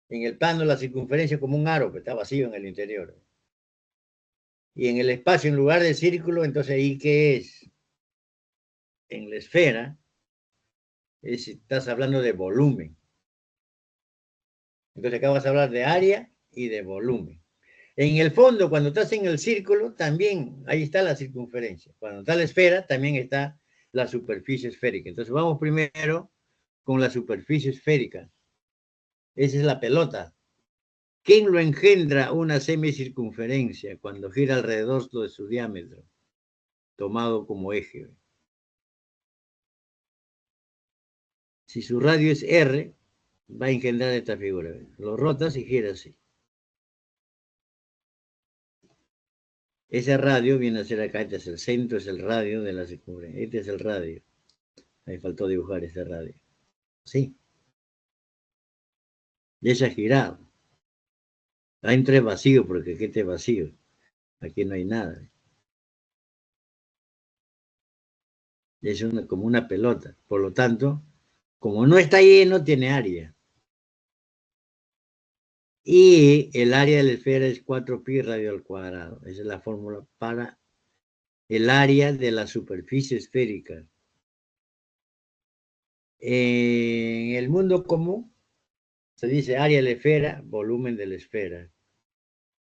En el plano la circunferencia como un aro, que está vacío en el interior. Y en el espacio, en lugar de círculo, entonces ahí ¿qué es? En la esfera, estás hablando de volumen. Entonces acá vas a hablar de área y de volumen. En el fondo, cuando estás en el círculo, también ahí está la circunferencia. Cuando está la esfera, también está la superficie esférica. Entonces vamos primero con la superficie esférica. Esa es la pelota. ¿Quién lo engendra una semicircunferencia cuando gira alrededor de su diámetro, tomado como eje? Si su radio es R, va a engendrar esta figura. Lo rotas y gira así. Ese radio viene a ser acá, este es el centro, es el radio de la circunferencia. Este es el radio. Ahí faltó dibujar ese radio. Sí. Y esa girado. Adentro es vacío, porque aquí está vacío. Aquí no hay nada. Es como una pelota. Por lo tanto, como no está lleno, tiene área. Y el área de la esfera es 4pi radio al cuadrado. Esa es la fórmula para el área de la superficie esférica. En el mundo común se dice área de la esfera, volumen de la esfera.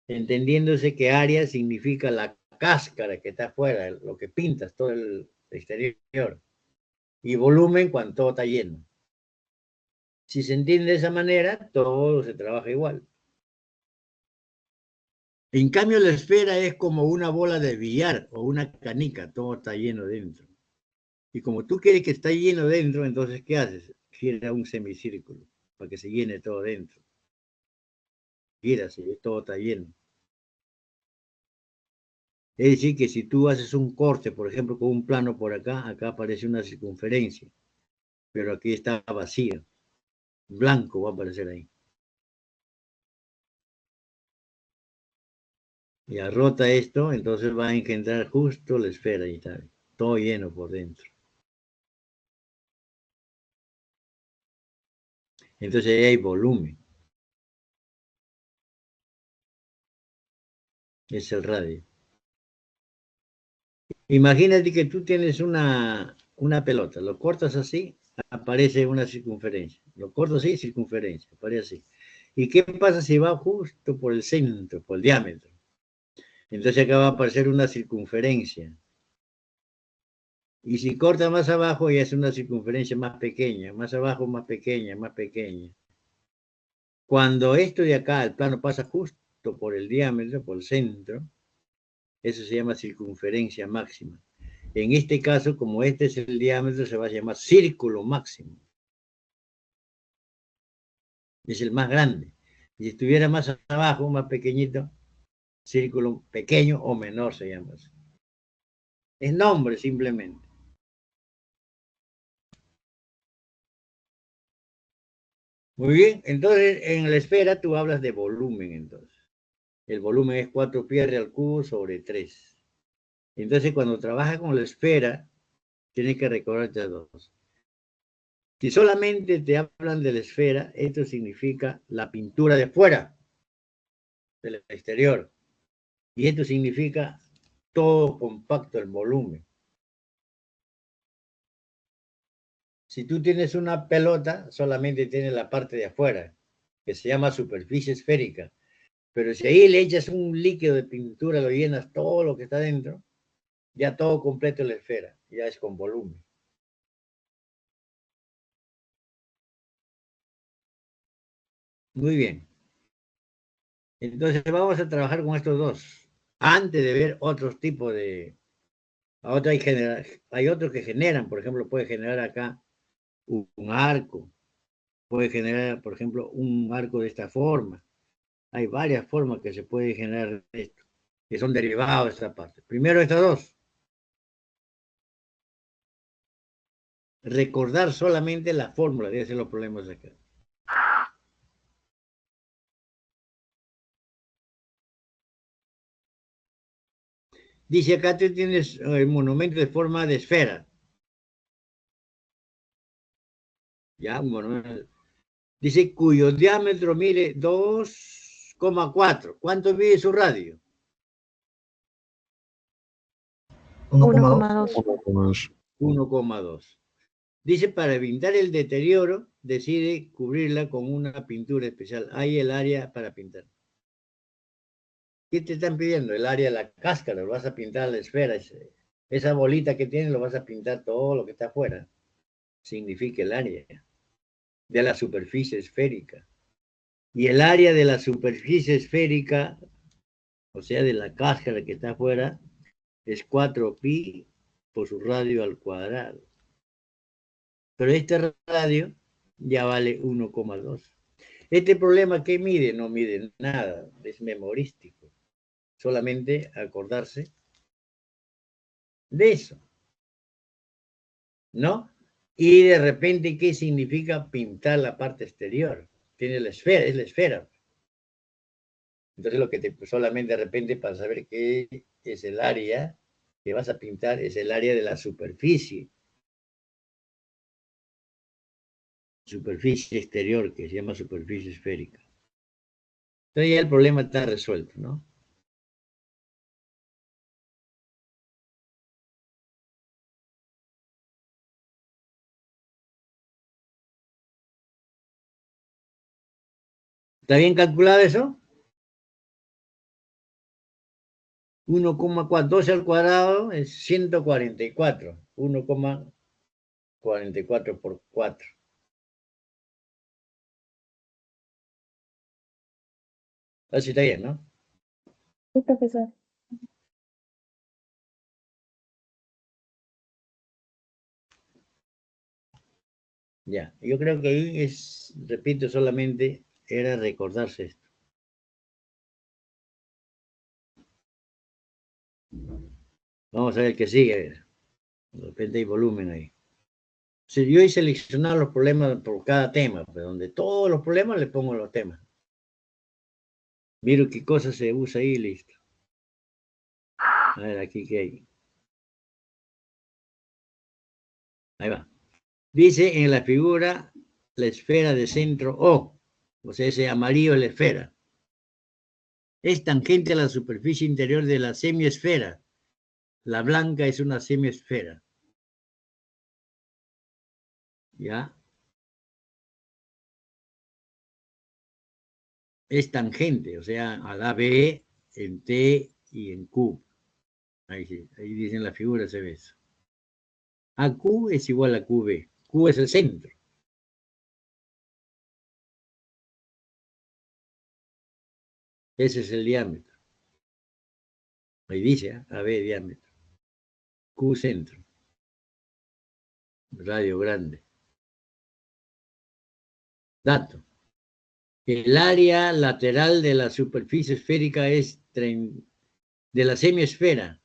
Entendiéndose que área significa la cáscara que está afuera, lo que pintas, todo el exterior. Y volumen cuando todo está lleno. Si se entiende de esa manera, todo se trabaja igual. En cambio, la esfera es como una bola de billar o una canica, todo está lleno dentro. Y como tú quieres que esté lleno dentro, entonces, ¿qué haces? Gira un semicírculo para que se llene todo dentro. Gira, si todo está lleno. Es decir, que si tú haces un corte, por ejemplo, con un plano por acá, acá aparece una circunferencia, pero aquí está vacío. Blanco va a aparecer ahí. Y rota esto, entonces va a engendrar justo la esfera y está todo lleno por dentro. Entonces ahí hay volumen. Es el radio. Imagínate que tú tienes una pelota, lo cortas así, aparece una circunferencia. Lo corto así, circunferencia, aparece así. ¿Y qué pasa si va justo por el centro, por el diámetro? Entonces acá va a aparecer una circunferencia. Y si corta más abajo, ya es una circunferencia más pequeña, más abajo más pequeña, más pequeña. Cuando esto de acá, el plano pasa justo por el diámetro, por el centro, eso se llama circunferencia máxima. En este caso, como este es el diámetro, se va a llamar círculo máximo. Es el más grande. Y si estuviera más abajo, más pequeñito, círculo pequeño o menor se llama así. Es nombre simplemente. Muy bien, entonces en la esfera tú hablas de volumen entonces. El volumen es 4pi al cubo sobre 3. Entonces cuando trabajas con la esfera, tienes que recordarte dos. Si solamente te hablan de la esfera, esto significa la pintura de fuera, del exterior. Y esto significa todo compacto, el volumen. Si tú tienes una pelota, solamente tienes la parte de afuera, que se llama superficie esférica. Pero si ahí le echas un líquido de pintura, lo llenas todo lo que está dentro, ya todo completo la esfera, ya es con volumen. Muy bien. Entonces vamos a trabajar con estos dos, antes de ver otros tipos de... Hay otros que generan, por ejemplo, puede generar acá un arco, puede generar, por ejemplo, un arco de esta forma. Hay varias formas que se puede generar esto, que son derivados de esta parte. Primero estas dos. Recordar solamente la fórmula, debe ser los problemas acá. Dice acá tú tienes el monumento de forma de esfera. Ya, un monumento. Dice cuyo diámetro mide 2,4. ¿Cuánto mide su radio? 1,2. 1,2. 1,2. Dice, para evitar el deterioro, decide cubrirla con una pintura especial. Hay el área para pintar. ¿Qué te están pidiendo? El área de la cáscara, lo vas a pintar la esfera. Esa bolita que tiene lo vas a pintar todo lo que está afuera. Significa el área de la superficie esférica. Y el área de la superficie esférica, o sea, de la cáscara que está afuera, es 4pi por su radio al cuadrado. Pero este radio ya vale 1,2. Este problema, ¿qué mide? No mide nada, es memorístico. Solamente acordarse de eso, ¿no? Y de repente, ¿qué significa pintar la parte exterior? Tiene la esfera, es la esfera. Entonces, lo que te solamente de repente para saber qué es el área que vas a pintar es el área de la superficie exterior, que se llama superficie esférica. Entonces ya el problema está resuelto, ¿no? ¿Está bien calculado eso? 1,4, 12 al cuadrado es 144. 1,44 por 4. Así está bien, ¿no? Sí, profesor. Ya, yo creo que ahí es, repito, solamente era recordarse esto. Vamos a ver qué sigue. De repente hay volumen ahí. Si yo he seleccionado los problemas por cada tema, pero donde todos los problemas le pongo los temas. Miro qué cosa se usa ahí y listo. A ver, aquí qué hay. Ahí va. Dice en la figura la esfera de centro O sea, ese amarillo es la esfera. Es tangente a la superficie interior de la semiesfera. La blanca es una semiesfera. ¿Ya? Es tangente, o sea, a la B en T y en Q. Ahí, sí, ahí dice en la figura, se ve eso. AQ es igual a QB. Q es el centro. Ese es el diámetro. Ahí dice, AB diámetro. Q centro. Radio grande. Dato. El área lateral de la superficie esférica es de la semiesfera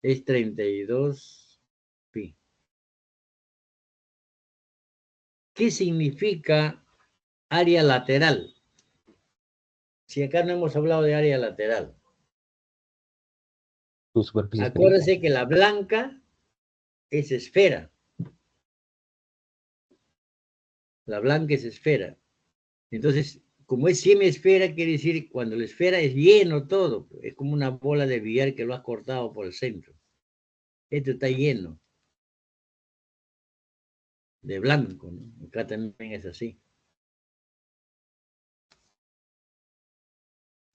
es 32 pi. ¿Qué significa área lateral? Si acá no hemos hablado de área lateral. Acuérdense que la blanca es esfera. La blanca es esfera. Entonces, como es semiesfera, quiere decir cuando la esfera es lleno todo. Es como una bola de billar que lo has cortado por el centro. Esto está lleno de blanco, ¿no? Acá también es así.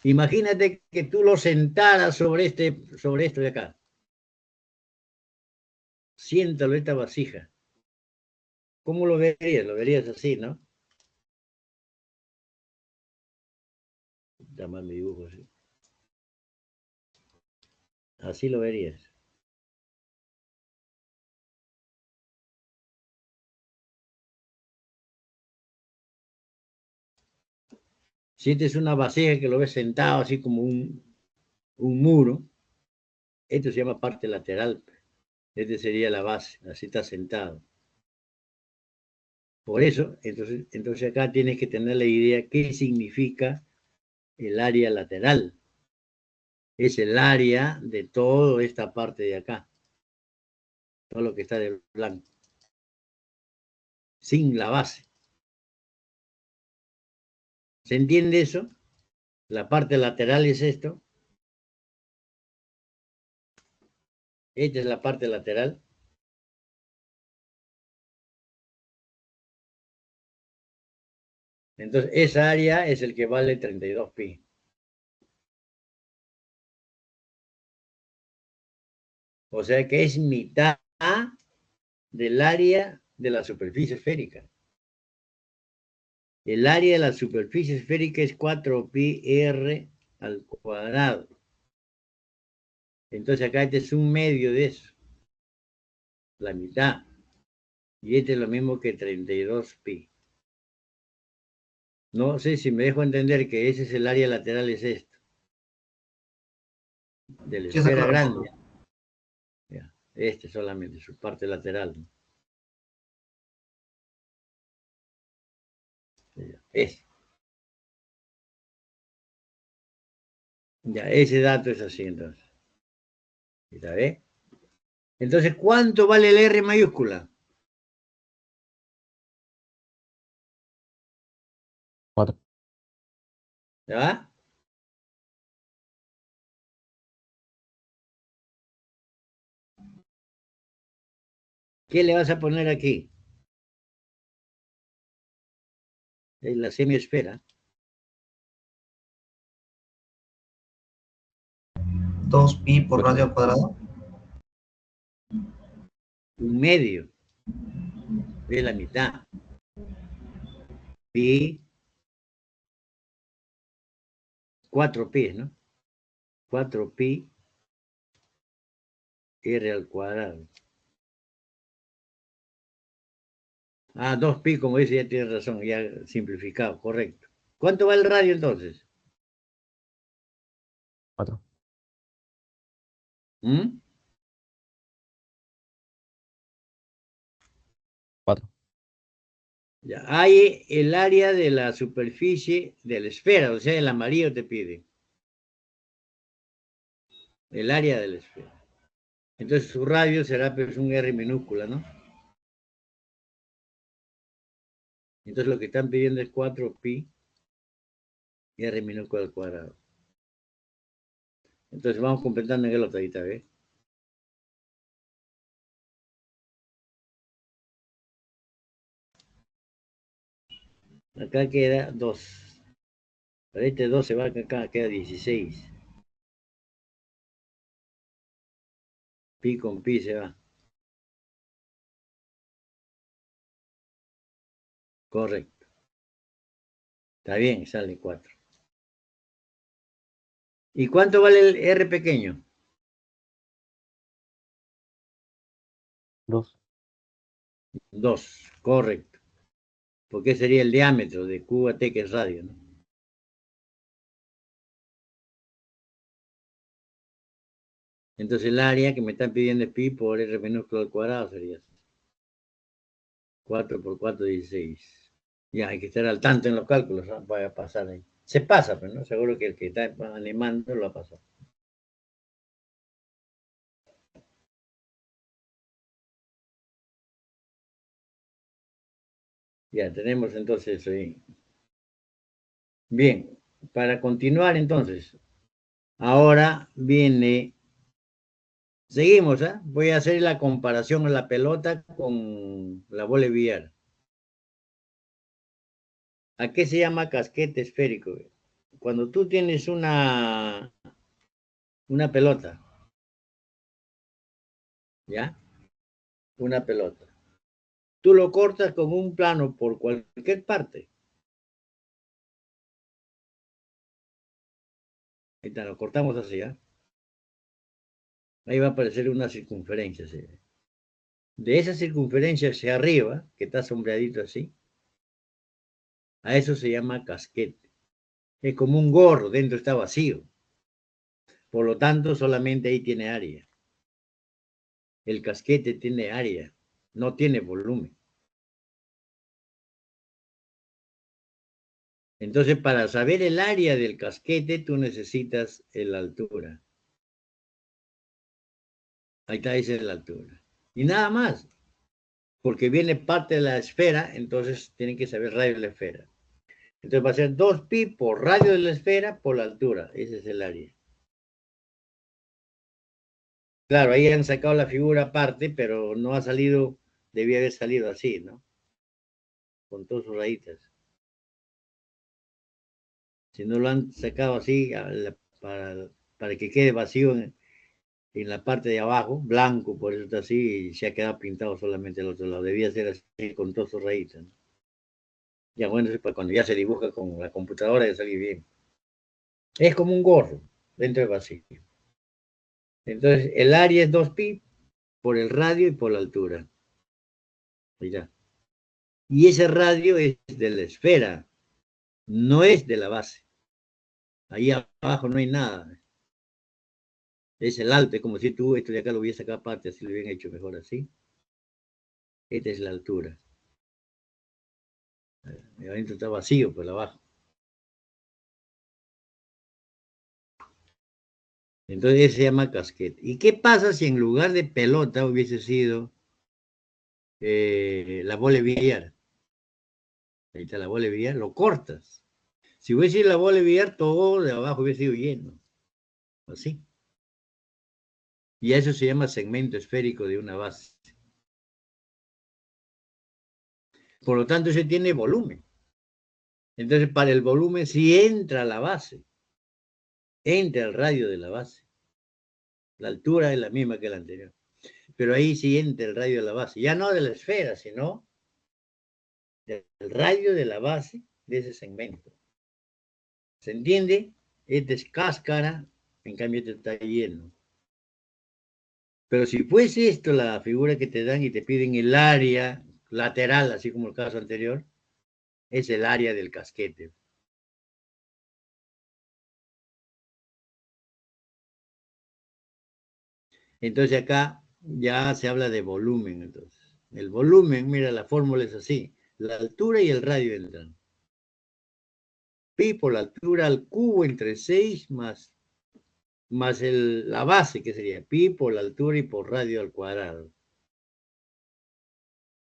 Imagínate que tú lo sentaras sobre esto de acá. Siéntalo, esta vasija. ¿Cómo lo verías? Lo verías así, ¿no? Está mal mi dibujo así. Así lo verías. Si esta es una vasija que lo ves sentado así como un muro, esto se llama parte lateral. Este sería la base, así está sentado. Por eso, entonces acá tienes que tener la idea qué significa el área lateral. es el área de toda esta parte de acá. Todo lo que está de blanco. Sin la base. ¿Se entiende eso? La parte lateral es esto. Esta es la parte lateral. Entonces, esa área es el que vale 32 pi. O sea que es mitad del área de la superficie esférica. El área de la superficie esférica es 4 pi r al cuadrado. Entonces acá este es un medio de eso. La mitad. Y este es lo mismo que 32 pi. No sé si me dejo entender que ese es el área lateral, es esto. De la Sí, está esfera claro. grande. Ya, este solamente, su parte lateral. Ese. Ya, ese dato es así entonces. ¿Está bien? Entonces, ¿cuánto vale el R mayúscula? 4. ¿Ya? ¿Qué le vas a poner aquí? Es la semiesfera. 2 pi por radio al cuadrado. Un medio. Es la mitad. Pi. 4 pi, ¿no? 4 pi R al cuadrado. Ah, 2 pi, como dice, ya tienes razón, ya simplificado, correcto. ¿Cuánto va el radio entonces? 4. ¿Mm? 4. Ya, hay el área de la superficie de la esfera, o sea, el amarillo te pide. El área de la esfera. Entonces su radio será pues un R minúscula, ¿no? Entonces lo que están pidiendo es 4 pi R minúscula al cuadrado. Entonces vamos completando en el otro, ahí, ¿ves? Acá queda 2. Para este 2 se va acá, queda 16. Pi con pi se va. Correcto. Está bien, sale 4. ¿Y cuánto vale el R pequeño? 2. 2, correcto. Porque sería el diámetro de Q a T, que es radio, ¿no? Entonces el área que me están pidiendo es pi por R minúsculo al cuadrado sería 4 por 4, 16. Ya, hay que estar al tanto en los cálculos, ¿no? Vaya a pasar ahí. Se pasa, pero no seguro que el que está animando lo ha pasado. Ya, tenemos entonces eso ahí. Bien, para continuar entonces, ahora viene, seguimos, ¿ah? Voy a hacer la comparación de la pelota con la bola de billar. ¿A qué se llama casquete esférico? Cuando tú tienes una pelota, ¿ya? Una pelota. Tú lo cortas con un plano por cualquier parte. Ahí está, lo cortamos así, ¿ya? Ahí va a aparecer una circunferencia, ¿sí? De esa circunferencia hacia arriba, que está sombreadito así, a eso se llama casquete. Es como un gorro, dentro está vacío. Por lo tanto, solamente ahí tiene área. El casquete tiene área, no tiene volumen. Entonces, para saber el área del casquete, tú necesitas la altura. Ahí está, esa es la altura. Y nada más, porque viene parte de la esfera, entonces tienen que saber radio de la esfera. Entonces va a ser 2pi por radio de la esfera por la altura. Ese es el área. Claro, ahí han sacado la figura aparte, pero no ha salido, debía haber salido así, ¿no? Con todas sus rayitas. Si no lo han sacado así para que quede vacío en la parte de abajo, blanco, por eso está así, y se ha quedado pintado solamente el otro lado. Debía ser así con todas sus rayitas, ¿no? Ya bueno, cuando ya se dibuja con la computadora ya sale bien. Es como un gorro dentro del vacío. Entonces, el área es 2pi por el radio y por la altura. Mira. Y ese radio es de la esfera, no es de la base. Ahí abajo no hay nada. Es el alto, es como si tú esto de acá lo hubieras sacado aparte, así lo hubieran hecho mejor así. Esta es la altura. Adentro está vacío por abajo. Entonces se llama casquete. ¿Y qué pasa si en lugar de pelota hubiese sido la bola de billar? Ahí está la bola de billar, lo cortas. Si hubiese sido la bola de billar, todo de abajo hubiese sido lleno. Así. Y a eso se llama segmento esférico de una base. Por lo tanto, ese tiene volumen. Entonces, para el volumen sí entra la base. Entra el radio de la base. La altura es la misma que la anterior. Pero ahí sí entra el radio de la base. Ya no de la esfera, sino del radio de la base de ese segmento. ¿Se entiende? Este es cáscara, en cambio este está lleno. Pero si fuese esto la figura que te dan y te piden el área lateral, así como el caso anterior, es el área del casquete. Entonces acá ya se habla de volumen. Entonces, el volumen, mira, la fórmula es así. La altura y el radio entran. Pi por la altura al cubo entre 6 más la base, que sería pi por la altura y por radio al cuadrado.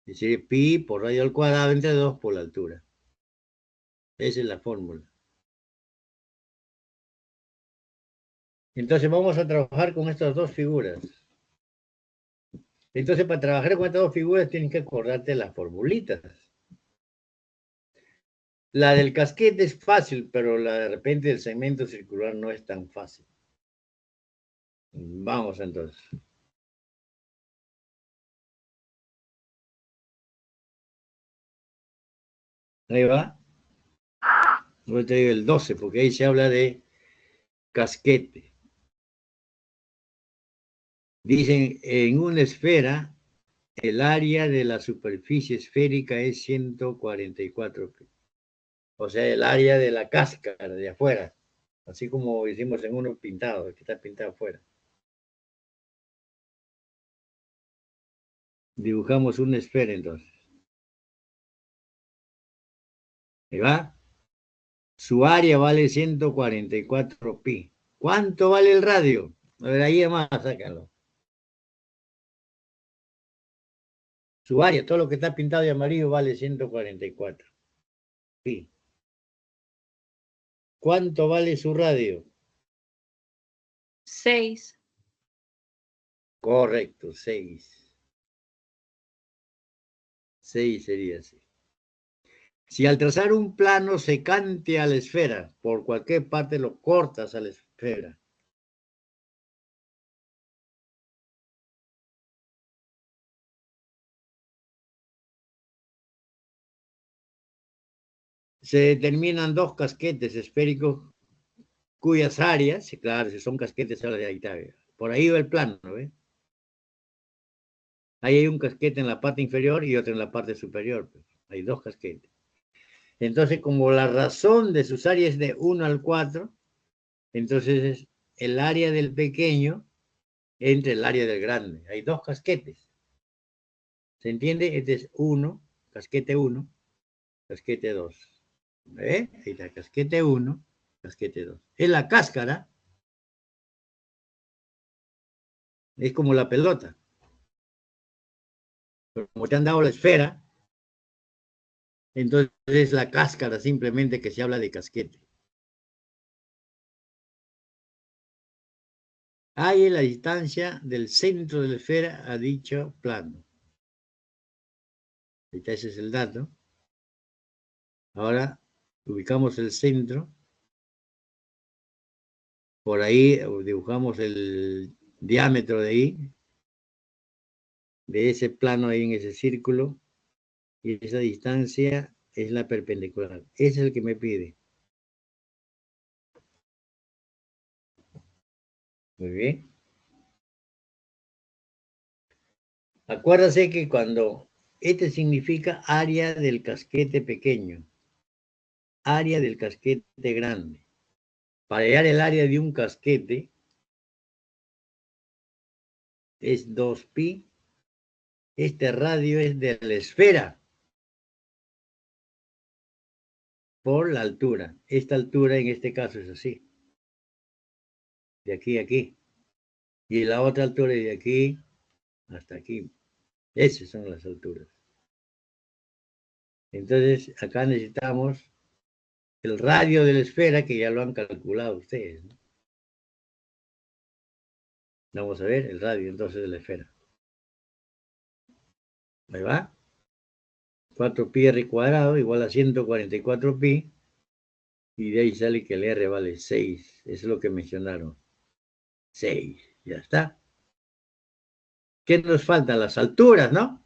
Y sería pi por radio al cuadrado entre 2 por la altura. Esa es la fórmula. Entonces vamos a trabajar con estas dos figuras. Entonces, para trabajar con estas dos figuras tienes que acordarte las formulitas. La del casquete es fácil, pero la de repente del segmento circular no es tan fácil. Vamos entonces. Ahí va. Voy a traer el 12, porque ahí se habla de casquete. Dicen, en una esfera, el área de la superficie esférica es 144 pi. O sea, el área de la cáscara de afuera. Así como hicimos en uno pintado, que está pintado afuera. Dibujamos una esfera entonces. Ahí va. Su área vale 144 pi. ¿Cuánto vale el radio? A ver, ahí más, sácalo. Su área, todo lo que está pintado de amarillo vale 144 pi. ¿Cuánto vale su radio? 6. Correcto, 6. 6 sería así. Si al trazar un plano secante a la esfera, por cualquier parte lo cortas a la esfera. Se determinan dos casquetes esféricos cuyas áreas, claro, si son casquetes, ahí está, por ahí va el plano, ¿ves? Ahí hay un casquete en la parte inferior y otro en la parte superior. Pues. Hay dos casquetes. Entonces, como la razón de sus áreas es de 1 al 4, entonces el área del pequeño entre el área del grande. Hay dos casquetes. ¿Se entiende? Este es 1, casquete 1, casquete 2. ¿Ve? Ahí está, casquete 1, casquete 2. En la cáscara Es como la pelota. Pero como te han dado la esfera, entonces es la cáscara simplemente que se habla de casquete. Hay la distancia del centro de la esfera a dicho plano. Ese es el dato. Ahora ubicamos el centro. Por ahí dibujamos el diámetro de ahí, de ese plano ahí en ese círculo, y esa distancia es la perpendicular. Ese es el que me pide. Muy bien. Acuérdase que cuando este significa área del casquete pequeño, área del casquete grande. Para hallar el área de un casquete es 2pi. Este radio es de la esfera por la altura. Esta altura en este caso es así. De aquí a aquí. Y la otra altura es de aquí hasta aquí. Esas son las alturas. Entonces, acá necesitamos el radio de la esfera, que ya lo han calculado ustedes, ¿no? Vamos a ver el radio entonces de la esfera. Ahí va. 4pi r cuadrado igual a 144pi. Y de ahí sale que el r vale 6. Eso es lo que mencionaron. 6. Ya está. ¿Qué nos faltan? Las alturas, ¿no?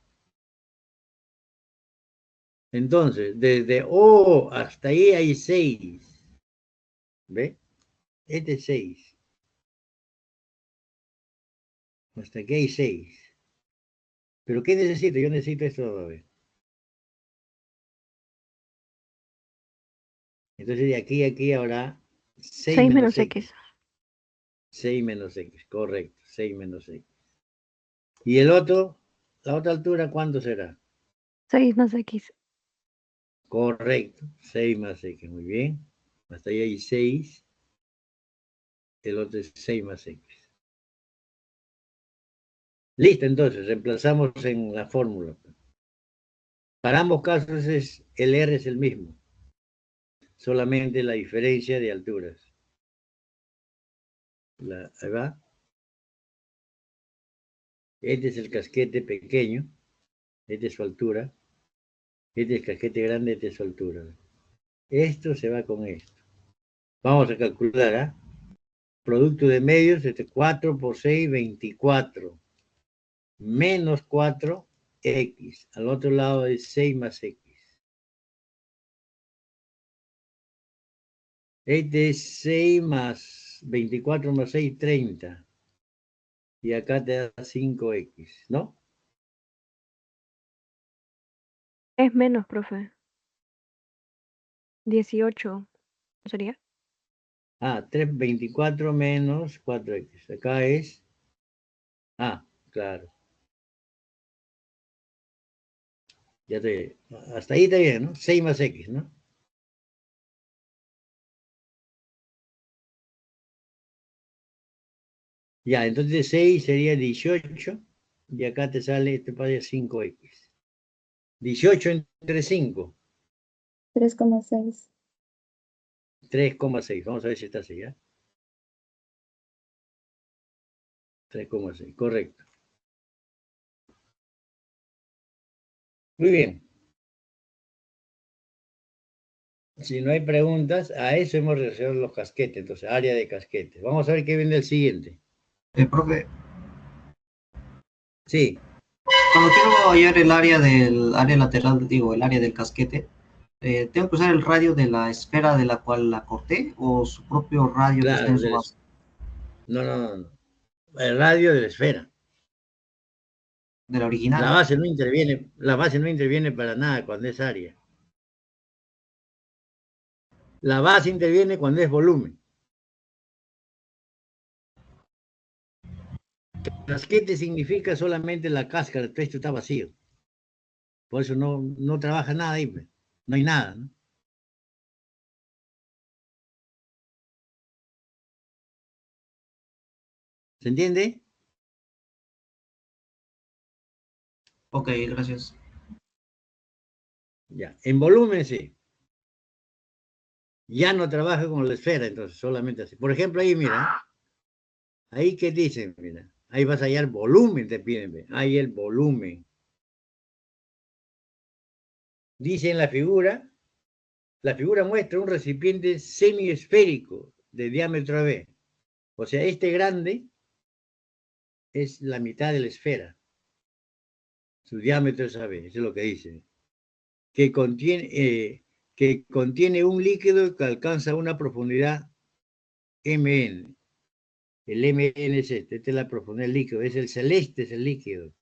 Entonces, desde O hasta ahí hay 6. ¿Ve? Este es 6. Hasta aquí hay 6. ¿Pero qué necesito? Yo necesito esto, a ver. Entonces de aquí a aquí habrá 6 6 menos menos x. X. 6 menos x, correcto. 6 menos x. ¿Y el otro? ¿La otra altura cuánto será? 6 más X. Correcto. 6 más x, muy bien. Hasta ahí hay 6. El otro es 6 más x. Listo, entonces, reemplazamos en la fórmula. Para ambos casos el r es el mismo. Solamente la diferencia de alturas. Ahí va. Este es el casquete pequeño. Esta es su altura. Este es el casquete grande, esta es su altura. Esto se va con esto. Vamos a calcular, ¿ah? Producto de medios, 4 por 6, 24. Menos 4x. Al otro lado es 6 más x. Este es 6 más 24 más 6, 30. Y acá te da 5x, ¿no? Es menos, profe. 18. ¿No sería? 24 menos 4x. Acá es... claro. Hasta ahí está bien, ¿no? 6 más x, ¿no? Ya, entonces 6 sería 18. Y acá te sale, te pasa 5x. 18 entre 5. 3,6. 3,6. Vamos a ver si está así, ¿ya? 3,6, correcto. Muy bien. Si no hay preguntas, a eso hemos realizado los casquetes, entonces, área de casquetes. Vamos a ver qué viene el siguiente. Profe, Sí, cuando quiero hallar el área lateral, digo, el área del casquete, ¿tengo que usar el radio de la esfera de la cual la corté o su propio radio que está claro. en su base? No. El radio de la esfera. De la La original. base no interviene para nada cuando es área. La base interviene cuando es volumen. Casquete significa solamente la cáscara, esto está vacío. Por eso no trabaja nada ahí, pues. No hay nada, ¿no? ¿Se entiende? Ok, gracias. Ya, en volumen sí. Ya no trabaja con la esfera, entonces solamente así. Por ejemplo, ahí mira, ahí que dicen, mira, ahí vas a hallar volumen, te piden, ve. Ahí el volumen. Dice en la figura muestra un recipiente semiesférico de diámetro AB. O sea, este grande es la mitad de la esfera. Su diámetro es AB, eso es lo que dice. Que contiene un líquido que alcanza una profundidad MN. El MN es esta es la profundidad del líquido, es el celeste, es el líquido.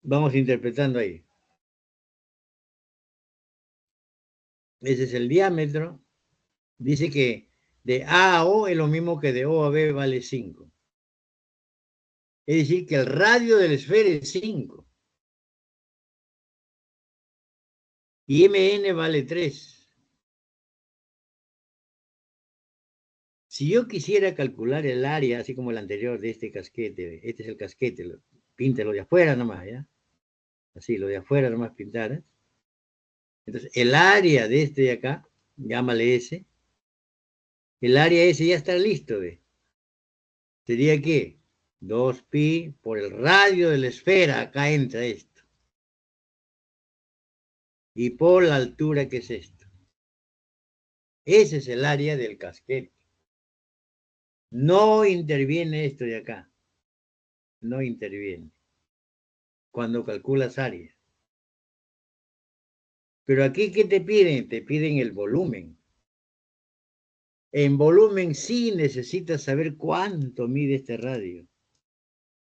Vamos interpretando ahí. Ese es el diámetro. Dice que de A a O es lo mismo que de O a B vale 5. Es decir, que el radio de la esfera es 5. Y MN vale 3. Si yo quisiera calcular el área, así como el anterior de este casquete, este es el casquete, píntalo de afuera nomás, ¿ya? Así, lo de afuera nomás pintar. ¿Eh? Entonces, el área de este de acá, llámale S, el área S ya está listo, ¿ve? Sería que 2pi por el radio de la esfera, acá entra esto. Y por la altura que es esto. Ese es el área del casquete. No interviene esto de acá. No interviene. Cuando calculas área. Pero aquí, ¿qué te piden? Te piden el volumen. En volumen sí necesitas saber cuánto mide este radio.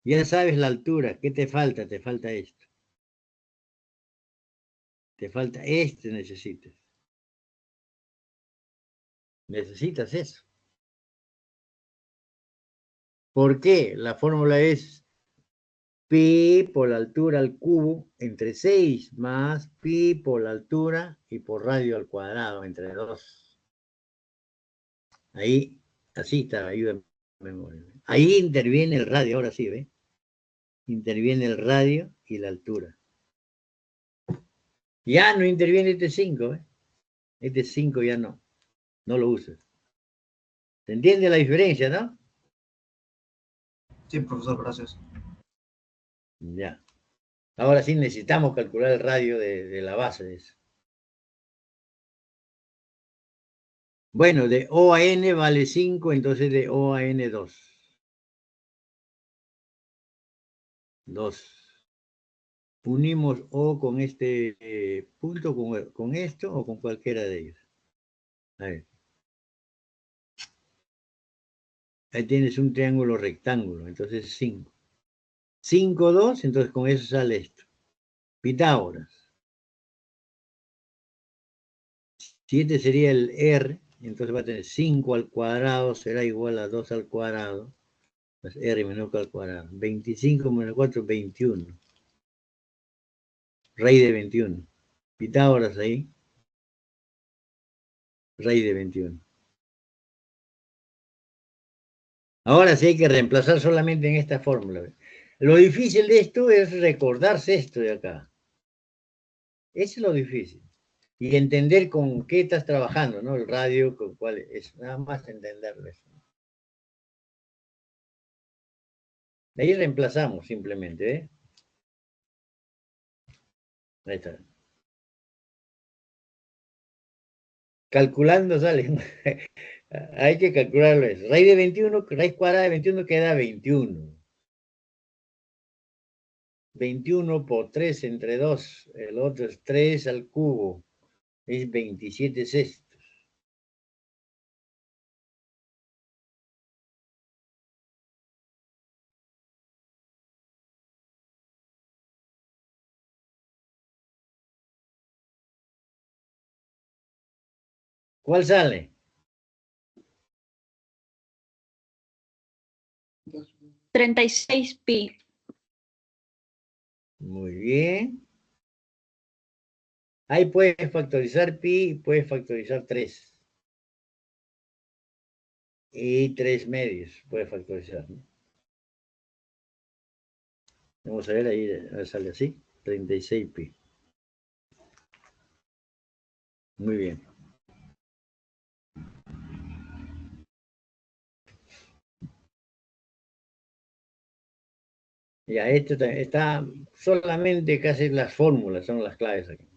Ya sabes la altura. ¿Qué te falta? Te falta esto. Te falta este, necesitas. Necesitas eso. ¿Por qué? La fórmula es pi por la altura al cubo entre 6 más pi por la altura y por radio al cuadrado entre 2. Ahí, así está, ayuda en memoria. Ahí interviene el radio, ahora sí, ¿ve? Interviene el radio y la altura. Ya no interviene este 5, ¿eh? Este 5 ya no lo usas. ¿Se entiende la diferencia, no? Sí, profesor, gracias. Ya. Ahora sí necesitamos calcular el radio de la base de eso. Bueno, de O a N vale 5, entonces de O a N 2. 2. Unimos O con este punto, con esto o con cualquiera de ellos. A ver. Ahí tienes un triángulo rectángulo, entonces 5. 5, 2, entonces con eso sale esto. Pitágoras. 7 sería el R, entonces va a tener 5 al cuadrado, será igual a 2 al cuadrado, más R menos al cuadrado. 25 menos 4, 21. Raíz de 21. Pitágoras ahí. Raíz de 21. Ahora sí hay que reemplazar solamente en esta fórmula. Lo difícil de esto es recordarse esto de acá. Eso es lo difícil. Y entender con qué estás trabajando, ¿no? El radio, con cuál es. Nada más entenderlo eso. De ahí reemplazamos simplemente, ¿eh? Ahí está. Calculando sale. Hay que calcularlo eso. Raíz de 21, raíz cuadrada de 21 queda 21. 21 por 3 entre 2. El otro es 3 al cubo. Es 27 sextos. ¿Cuál sale? 36 pi. Muy bien. Ahí puedes factorizar pi y puedes factorizar 3. y 3 medios. Puede factorizar, ¿no? Vamos a ver, ahí sale así, 36 pi. Muy bien. Ya, esto está solamente casi las fórmulas, son las claves aquí.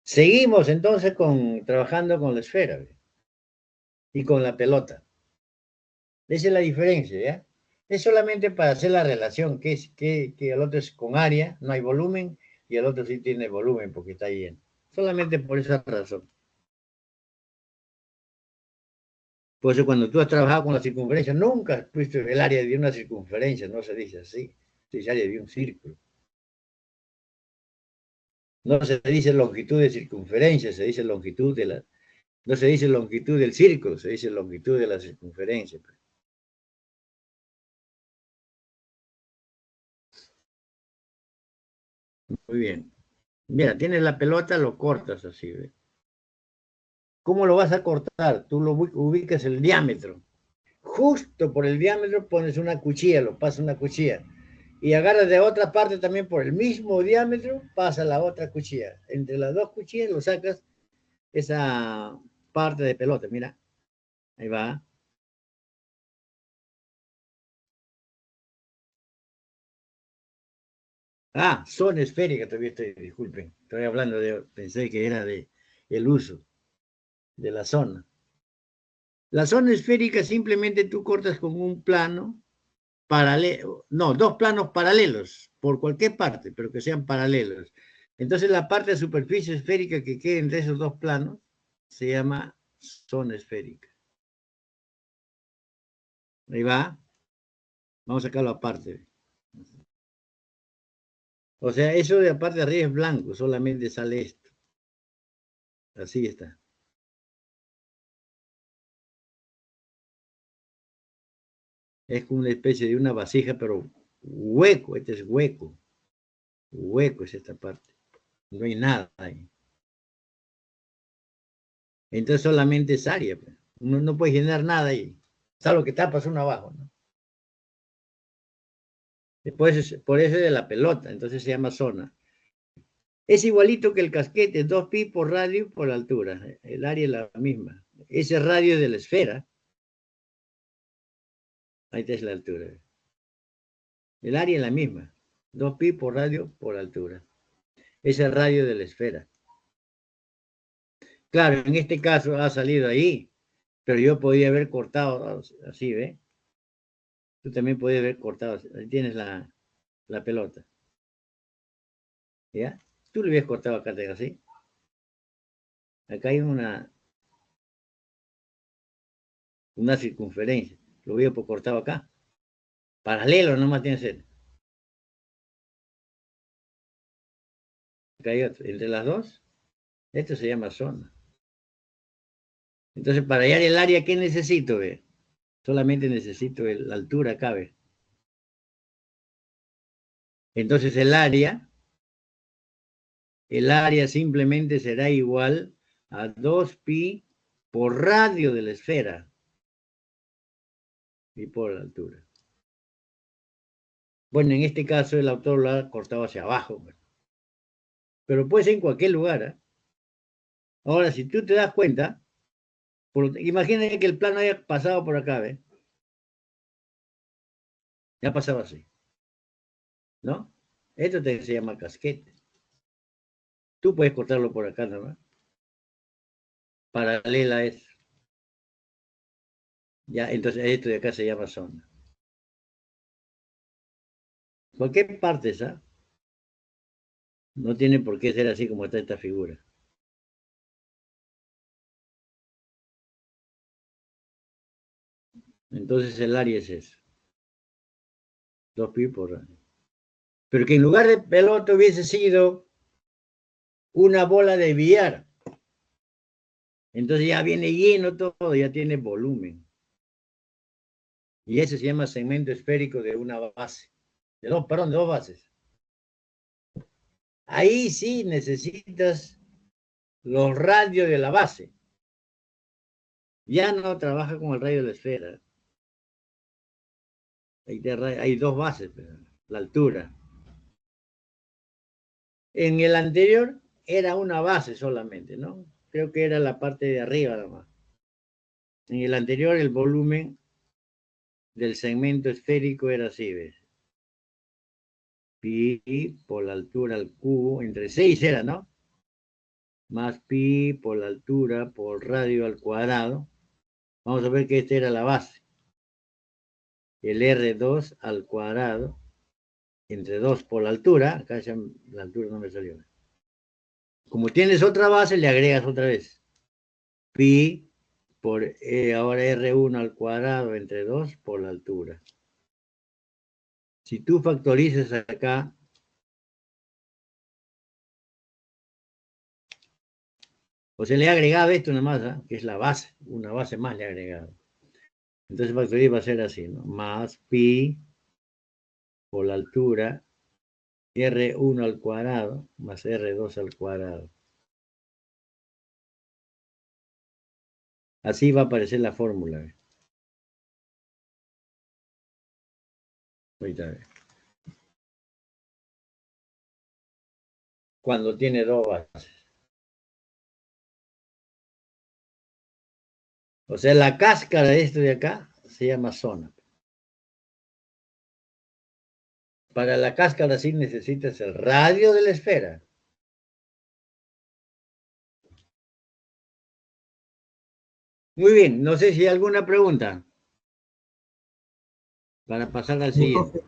Seguimos entonces trabajando con la esfera, ¿ve? Y con la pelota. Esa es la diferencia, ¿ya? Es solamente para hacer la relación, que el otro es con área, no hay volumen, y el otro sí tiene volumen porque está lleno. Solamente por esa razón. Por eso cuando tú has trabajado con la circunferencia, nunca has puesto el área de una circunferencia, no se dice así, se dice área de un círculo. No se dice longitud de circunferencia, se dice longitud de la... No se dice longitud del círculo, se dice longitud de la circunferencia. Muy bien. Mira, tienes la pelota, lo cortas así, ¿ve? ¿Cómo lo vas a cortar? Tú lo ubicas el diámetro. Justo por el diámetro pones una cuchilla, lo pasas una cuchilla. Y agarras de otra parte también por el mismo diámetro, pasa la otra cuchilla. Entre las dos cuchillas lo sacas esa parte de pelota, mira. Ahí va. Ah, zona esférica, todavía estoy, disculpen. Estoy hablando pensé que era de el uso de la zona. La zona esférica simplemente tú cortas con un plano paralelo, no, dos planos paralelos, por cualquier parte, pero que sean paralelos. Entonces la parte de superficie esférica que quede entre esos dos planos se llama zona esférica. Ahí va. Vamos a sacarlo aparte. O sea, eso de aparte de arriba es blanco, solamente sale esto. Así está. Es como una especie de una vasija, pero hueco, este es hueco. Hueco es esta parte. No hay nada ahí. Entonces solamente es área. Pues. Uno no puede generar nada ahí. Salvo que tapas uno abajo, ¿no? Después, por eso es de la pelota, entonces se llama zona. Es igualito que el casquete, 2pi por radio por altura. El área es la misma. Ese radio de la esfera. Ahí está es la altura. El área es la misma. 2pi por radio por altura. Ese es el radio de la esfera. Claro, en este caso ha salido ahí, pero yo podía haber cortado así, ¿ves? Tú también podías haber cortado. Ahí tienes la pelota. ¿Ya? Tú le hubieras cortado acá así. Acá hay una circunferencia. Lo hubiera cortado acá. Paralelo nomás tiene que ser. Acá hay otro. Entre las dos, esto se llama zona. Entonces, para hallar el área, ¿qué necesito? ¿Ve? Solamente necesito la altura acá, ¿ve? Entonces el área simplemente será igual a 2pi por radio de la esfera y por la altura. Bueno, en este caso el autor lo ha cortado hacia abajo, pero puede ser en cualquier lugar. ¿Eh? Ahora, si tú te das cuenta, imagínate que el plano haya pasado por acá, ¿ves? Ya pasaba así, ¿no? Esto se llama casquete. Tú puedes cortarlo por acá, ¿no? Paralela a eso. Ya, entonces esto de acá se llama zona. Cualquier parte esa no tiene por qué ser así como está esta figura. Entonces el área es eso. 2pi por radio. Pero que en lugar de pelota hubiese sido una bola de billar. Entonces ya viene lleno todo, ya tiene volumen. Y ese se llama segmento esférico de una base. De dos bases. Ahí sí necesitas los radios de la base. Ya no trabaja con el radio de la esfera. Hay dos bases, la altura. En el anterior era una base solamente, ¿no? Creo que era la parte de arriba nada más. En el anterior el volumen del segmento esférico era así, ¿ves? Pi por la altura al cubo, entre 6 era, ¿no? Más pi por la altura por radio al cuadrado. Vamos a ver que esta era la base. El R2 al cuadrado, entre 2 por la altura. Acá ya la altura no me salió. Como tienes otra base, le agregas otra vez. Pi por ahora R1 al cuadrado entre 2 por la altura. Si tú factorizas acá, o sea, le he agregado esto nada más, ¿eh? Que es la base, una base más le he agregado. Entonces factorizar va a ser así, ¿no? Más pi por la altura, R1 al cuadrado, más R2 al cuadrado. Así va a aparecer la fórmula. Ahorita, cuando tiene dos bases. O sea, la cáscara de esto de acá se llama zona. Para la cáscara sí necesitas el radio de la esfera. Muy bien, no sé si hay alguna pregunta para pasar al siguiente.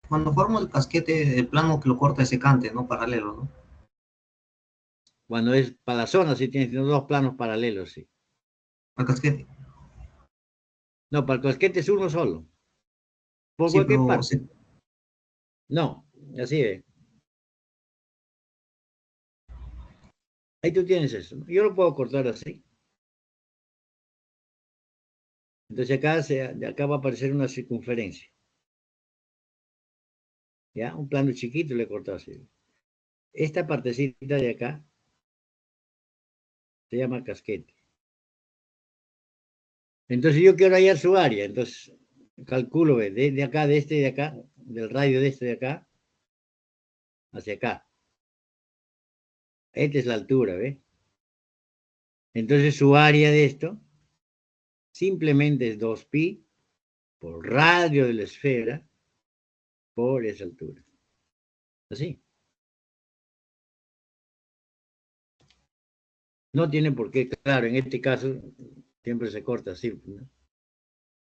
Cuando formo el casquete, el plano que lo corta es secante, ¿no? Paralelo, ¿no? Cuando es para la zona sí tienes dos planos paralelos, sí. El casquete. No, para el casquete es uno solo. Por Sí, cualquier pero parte. No, así es. Ahí tú tienes eso. Yo lo puedo cortar así. Entonces acá va a aparecer una circunferencia. ¿Ya? Un plano chiquito le he cortado así. Esta partecita de acá se llama casquete. Entonces yo quiero hallar su área. Entonces calculo, ¿ves? De acá, de este de acá, del radio de este de acá, hacia acá. Esta es la altura, ¿ves? Entonces su área de esto simplemente es 2pi por radio de la esfera por esa altura. Así. No tiene por qué, claro, en este caso siempre se corta así, ¿no?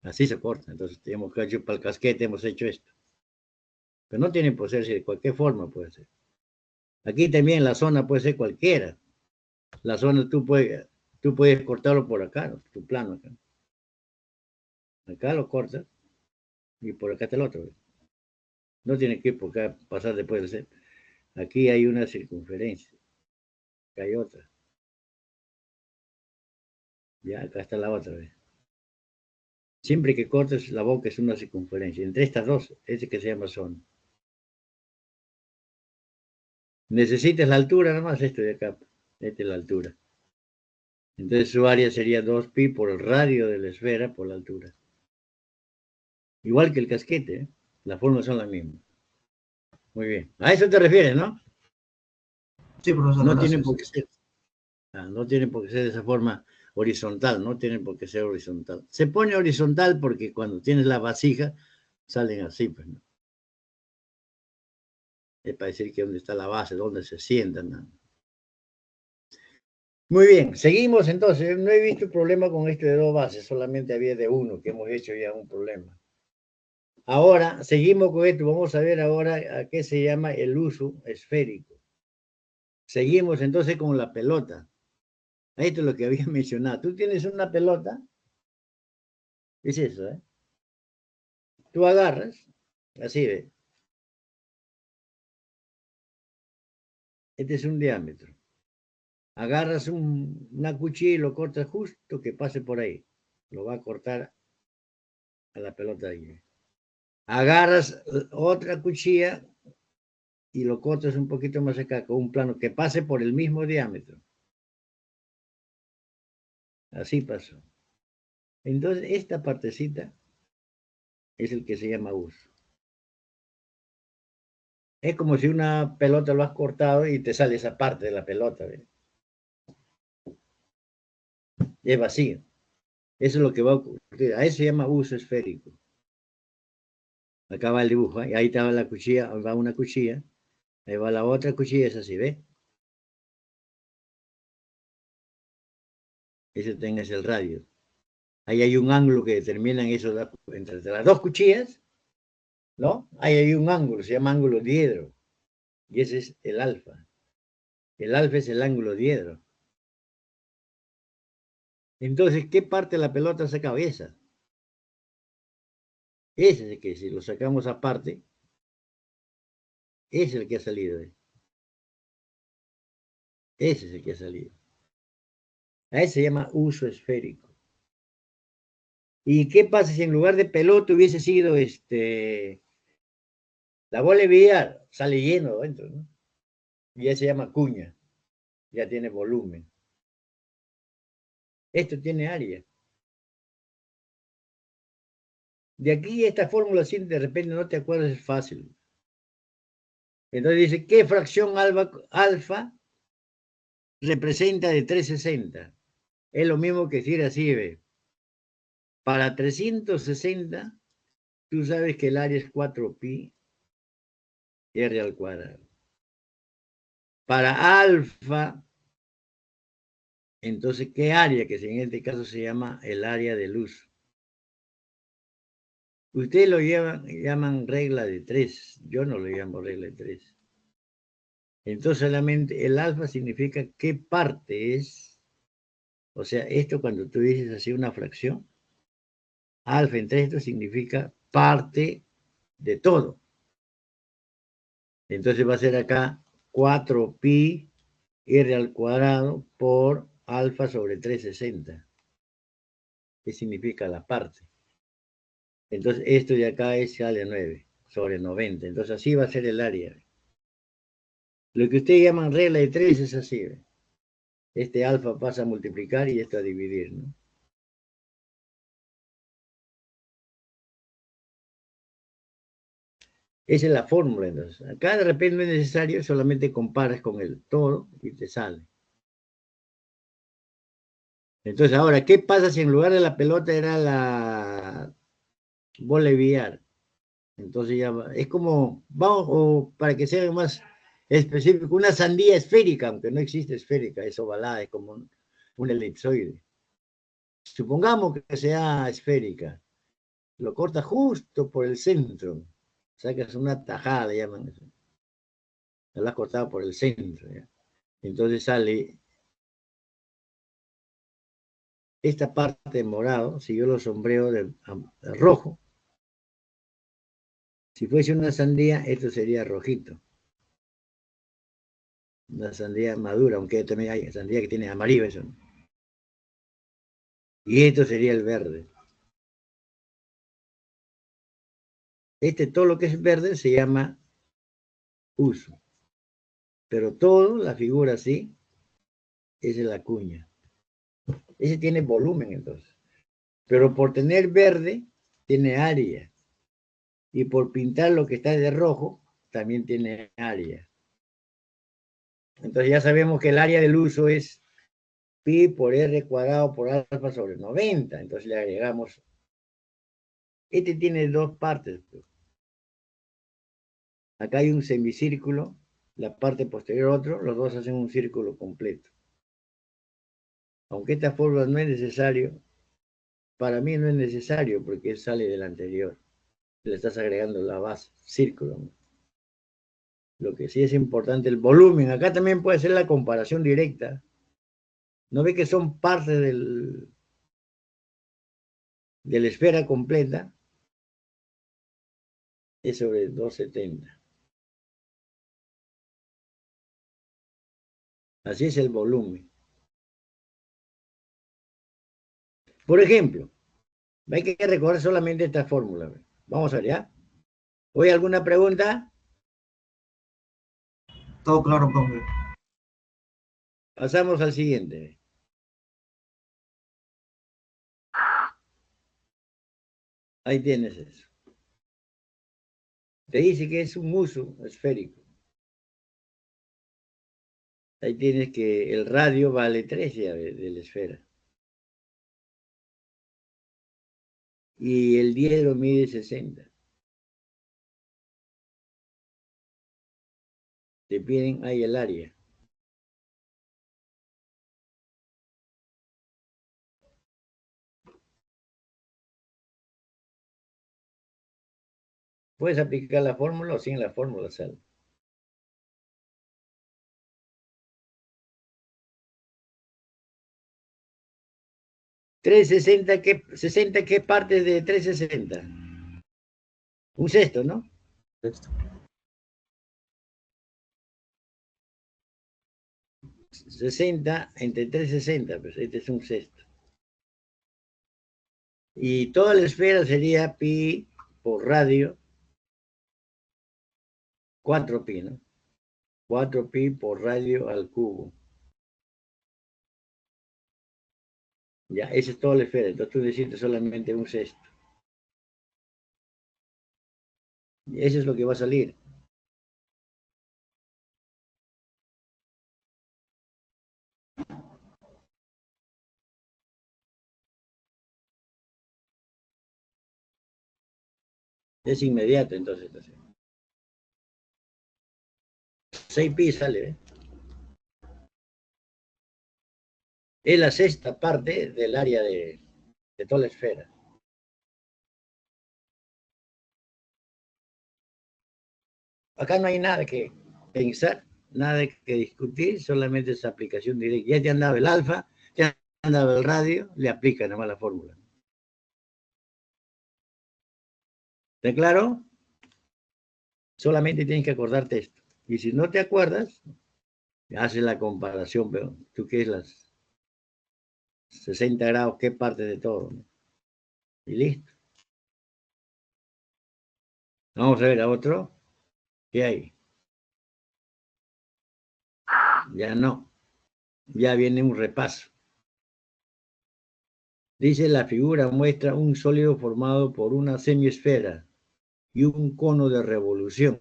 Así se corta. Entonces tenemos que hecho para el casquete, hemos hecho esto. Pero no tiene por ser, de cualquier forma puede ser. Aquí también la zona puede ser cualquiera. La zona tú puedes cortarlo por acá, ¿no? Tu plano acá. Acá lo cortas y por acá está el otro. No tiene que ir por acá, pasar después de ser. Aquí hay una circunferencia. Acá hay otra. Ya, acá está la otra vez. Siempre que cortes la boca es una circunferencia. Entre estas dos, ese que se llama zona. Necesitas la altura nada más, esto de acá. Esta es la altura. Entonces su área sería 2pi por el radio de la esfera por la altura. Igual que el casquete, ¿eh? Las formas son las mismas. Muy bien. A eso te refieres, ¿no? sí, profesor, No tiene gracias. por qué ser. No tiene por qué ser de esa forma horizontal, no tiene por qué ser horizontal. Se pone horizontal porque cuando tienes la vasija salen así, pues, ¿no? Es para decir que dónde está la base, dónde se sientan, ¿no? Muy bien, seguimos entonces. No he visto problema con esto de dos bases, solamente había de uno, que hemos hecho ya un problema. Ahora, seguimos con esto. Vamos a ver ahora a qué se llama el uso esférico. Seguimos entonces con la pelota. Esto es lo que había mencionado. Tú tienes una pelota. Es eso, ¿eh? Tú agarras, así ve. Este es un diámetro. Agarras una cuchilla y lo cortas justo que pase por ahí. Lo va a cortar a la pelota ahí. Agarras otra cuchilla y lo cortas un poquito más acá con un plano que pase por el mismo diámetro. Así pasó. Entonces, esta partecita es el que se llama uso. Es como si una pelota lo has cortado y te sale esa parte de la pelota. ¿Ves? Es vacío. Eso es lo que va a ocurrir. A eso se llama uso esférico. Acá va el dibujo. ¿Eh? Ahí estaba la cuchilla, va una cuchilla. Ahí va la otra cuchilla, es así, ¿ves? Ese es el radio. Ahí hay un ángulo que determina eso entre las dos cuchillas, ¿no? Ahí hay un ángulo, se llama ángulo diedro. Y ese es el alfa. El alfa es el ángulo diedro. Entonces, ¿qué parte de la pelota es esa cabeza? Ese es el que, si lo sacamos aparte, ese es el que ha salido. Ese es el que ha salido. A ese se llama uso esférico. ¿Y qué pasa si en lugar de pelota hubiese sido la bola de billar? Sale lleno dentro, ¿no? Y ya se llama cuña. Ya tiene volumen. Esto tiene área. De aquí esta fórmula, si de repente no te acuerdas, es fácil. Entonces dice, ¿qué fracción alfa representa de 360? Es lo mismo que decir así, ¿ve? Para 360, tú sabes que el área es 4pi r al cuadrado. Para alfa, entonces, ¿qué área? Que en este caso se llama el área de luz. Ustedes lo llaman regla de 3. Yo no lo llamo regla de 3. Entonces, solamente el alfa significa qué parte es. O sea, esto cuando tú dices así una fracción, alfa entre esto significa parte de todo. Entonces va a ser acá 4pi r al cuadrado por alfa sobre 360. ¿Qué significa la parte? Entonces esto de acá es sale 9 sobre 90. Entonces así va a ser el área. Lo que ustedes llaman regla de 3 es así. Este alfa pasa a multiplicar y esto a dividir, ¿no? Esa es la fórmula, entonces. Acá de repente no es necesario, solamente comparas con el todo y te sale. Entonces, ahora, ¿qué pasa si en lugar de la pelota era la bola de billar? Entonces ya es como, vamos, o para que sea más específico, una sandía esférica, aunque no existe esférica, es ovalada, es como un elipsoide. Supongamos que sea esférica, lo cortas justo por el centro, sacas una tajada, le llaman eso. La has cortado por el centro, ¿ya? Entonces sale esta parte de morado, si yo lo sombreo de rojo, si fuese una sandía, esto sería rojito. Una sandía madura, aunque también hay sandía que tiene amarillo eso, ¿no? Y esto sería el verde. Todo lo que es verde se llama uso. Pero todo, la figura así, es la cuña. Ese tiene volumen entonces. Pero por tener verde, tiene área. Y por pintar lo que está de rojo, también tiene área. Entonces ya sabemos que el área del uso es pi por r cuadrado por alfa sobre 90. Entonces le agregamos. Este tiene dos partes. Acá hay un semicírculo, la parte posterior otro, los dos hacen un círculo completo. Aunque esta fórmula no es necesario, para mí no es necesario porque sale del anterior. Le estás agregando la base, círculo, ¿no? Lo que sí es importante, el volumen. Acá también puede ser la comparación directa. ¿No ve que son partes de la esfera completa? Es sobre 270. Así es el volumen. Por ejemplo, hay que recordar solamente esta fórmula. Vamos a ver, ¿ya? ¿Hoy alguna pregunta? Todo claro, profe. Pasamos al siguiente. Ahí tienes eso. Te dice que es un uso esférico. Ahí tienes que el radio vale 3 ya de la esfera. Y el diedro mide 60. Te piden ahí el área. Puedes aplicar la fórmula o sin la fórmula, sale. ¿60 qué parte de 360? Un sexto, ¿no? Sexto. 60 entre 360, pues este es un sexto. Y toda la esfera sería pi por radio, 4pi, ¿no? 4pi por radio al cubo. Ya, esa es toda la esfera. Entonces tú necesitas solamente un sexto. Y eso es lo que va a salir. Es inmediato, entonces. 6pi sale, ¿eh? Es la sexta parte del área de toda la esfera. Acá no hay nada que pensar, nada que discutir, solamente es aplicación directa. Ya te han dado el alfa, te han dado el radio, le aplica nomás la fórmula. ¿Está claro? Solamente tienes que acordarte esto. Y si no te acuerdas, haces la comparación, pero tú qué es las 60 grados, qué parte de todo, ¿no? Y listo. Vamos a ver a otro. ¿Qué hay? Ya no. Ya viene un repaso. Dice la figura muestra un sólido formado por una semiesfera y un cono de revolución.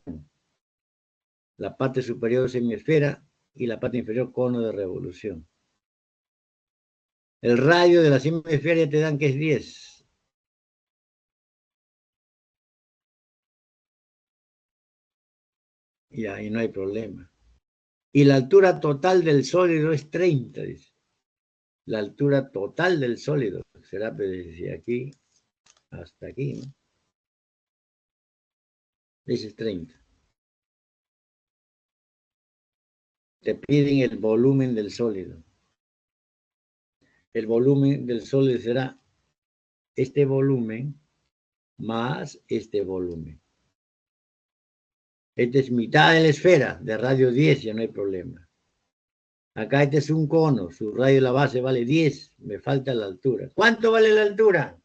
La parte superior semiesfera y la parte inferior cono de revolución. El radio de la semiesfera ya te dan que es 10. Y ahí no hay problema. Y la altura total del sólido es 30, dice. La altura total del sólido será desde aquí hasta aquí, ¿no? Ese es 30. Te piden el volumen del sólido. El volumen del sólido será este volumen más este volumen. Esta es mitad de la esfera, de radio 10, ya no hay problema. Acá este es un cono, su radio de la base vale 10, me falta la altura. ¿Cuánto vale la altura?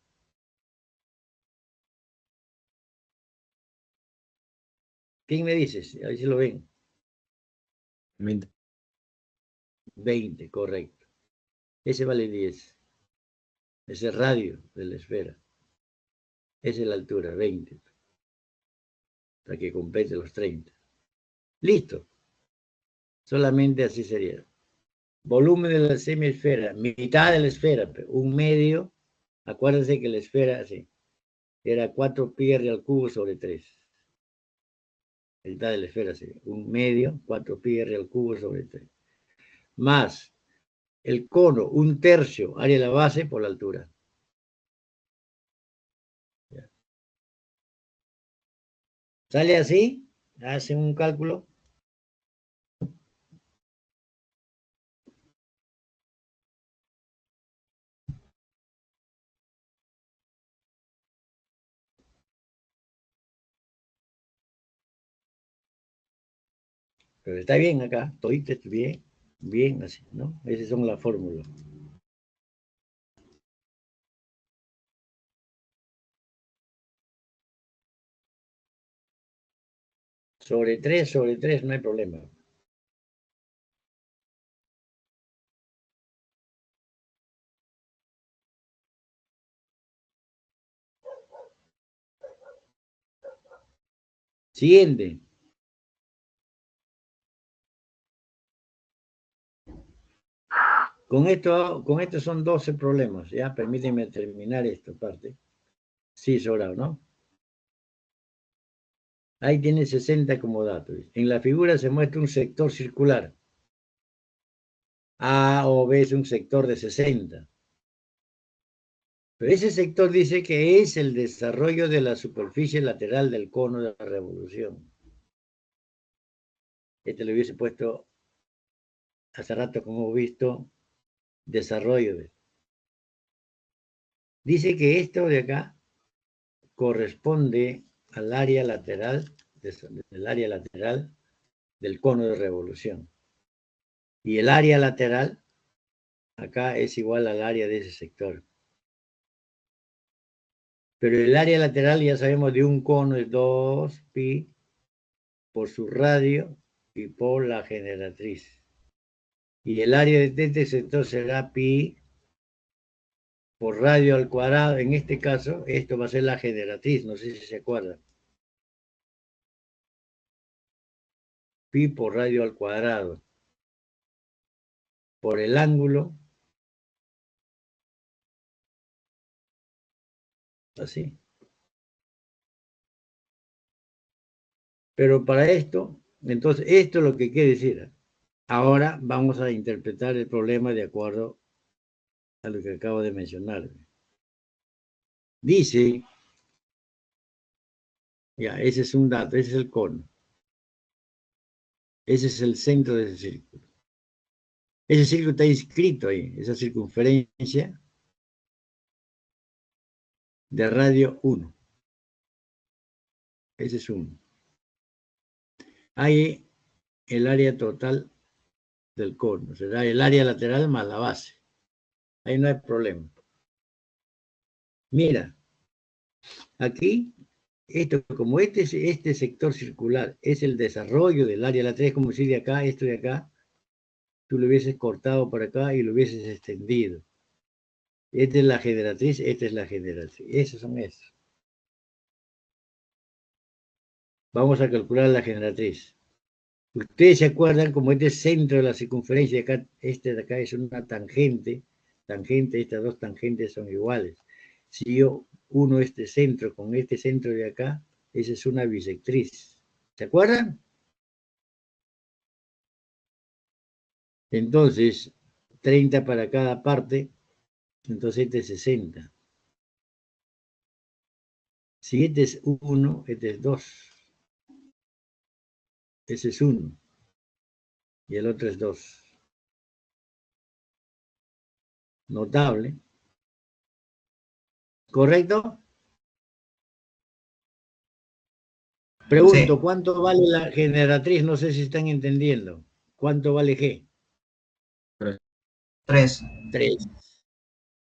¿Quién me dices? A ver si lo ven. 20. 20, correcto. Ese vale 10. Ese es radio de la esfera. Esa es la altura, 20. Para que complete los 30. Listo. Solamente así sería. Volumen de la semiesfera, mitad de la esfera, un medio. Acuérdense que la esfera, sí, era 4pi r al cubo sobre 3. La mitad de la esfera sería un medio, 4pi r al cubo sobre 3. Más el cono, un tercio, área de la base por la altura. ¿Sale así? Hacen un cálculo. Pero está bien acá, todito bien, bien así, ¿no? Esas son las fórmulas. Sobre 3, no hay problema. Siguiente. Con esto son 12 problemas, ¿ya? Permítanme terminar esta parte. Sí, sobrado, ¿no? Ahí tiene 60 como datos. En la figura se muestra un sector circular. A o B es un sector de 60. Pero ese sector dice que es el desarrollo de la superficie lateral del cono de la revolución. Este lo hubiese puesto hace rato, como hemos visto, desarrollo de. Dice que esto de acá corresponde al área lateral, del área lateral del cono de revolución. Y el área lateral acá es igual al área de ese sector. Pero el área lateral ya sabemos de un cono es 2pi por su radio y por la generatriz. Y el área de este sector será pi por radio al cuadrado. En este caso, esto va a ser la generatriz, no sé si se acuerdan. Pi por radio al cuadrado. Por el ángulo. Así. Pero para esto, entonces, esto es lo que quiere decir. Ahora vamos a interpretar el problema de acuerdo a lo que acabo de mencionar. Dice, ya, ese es un dato, ese es el cono. Ese es el centro de ese círculo. Ese círculo está inscrito ahí, esa circunferencia de radio 1. Ese es 1. Ahí el área total del cono, será el área lateral más la base. Ahí no hay problema. Mira, aquí, esto, como este sector circular es el desarrollo del área lateral, es como decir de acá, esto de acá, tú lo hubieses cortado por acá y lo hubieses extendido. Esta es la generatriz, esta es la generatriz. Esos son esos. Vamos a calcular la generatriz. Ustedes se acuerdan como este centro de la circunferencia de acá, este de acá es una tangente, estas dos tangentes son iguales. Si yo uno este centro con este centro de acá, esa es una bisectriz. ¿Se acuerdan? Entonces, 30 para cada parte, entonces este es 60. Si este es 1, este es 2. Ese es 1. Y el otro es 2. Notable. ¿Correcto? Pregunto, Sí. ¿cuánto vale la generatriz? No sé si están entendiendo. ¿Cuánto vale G? 3. 3.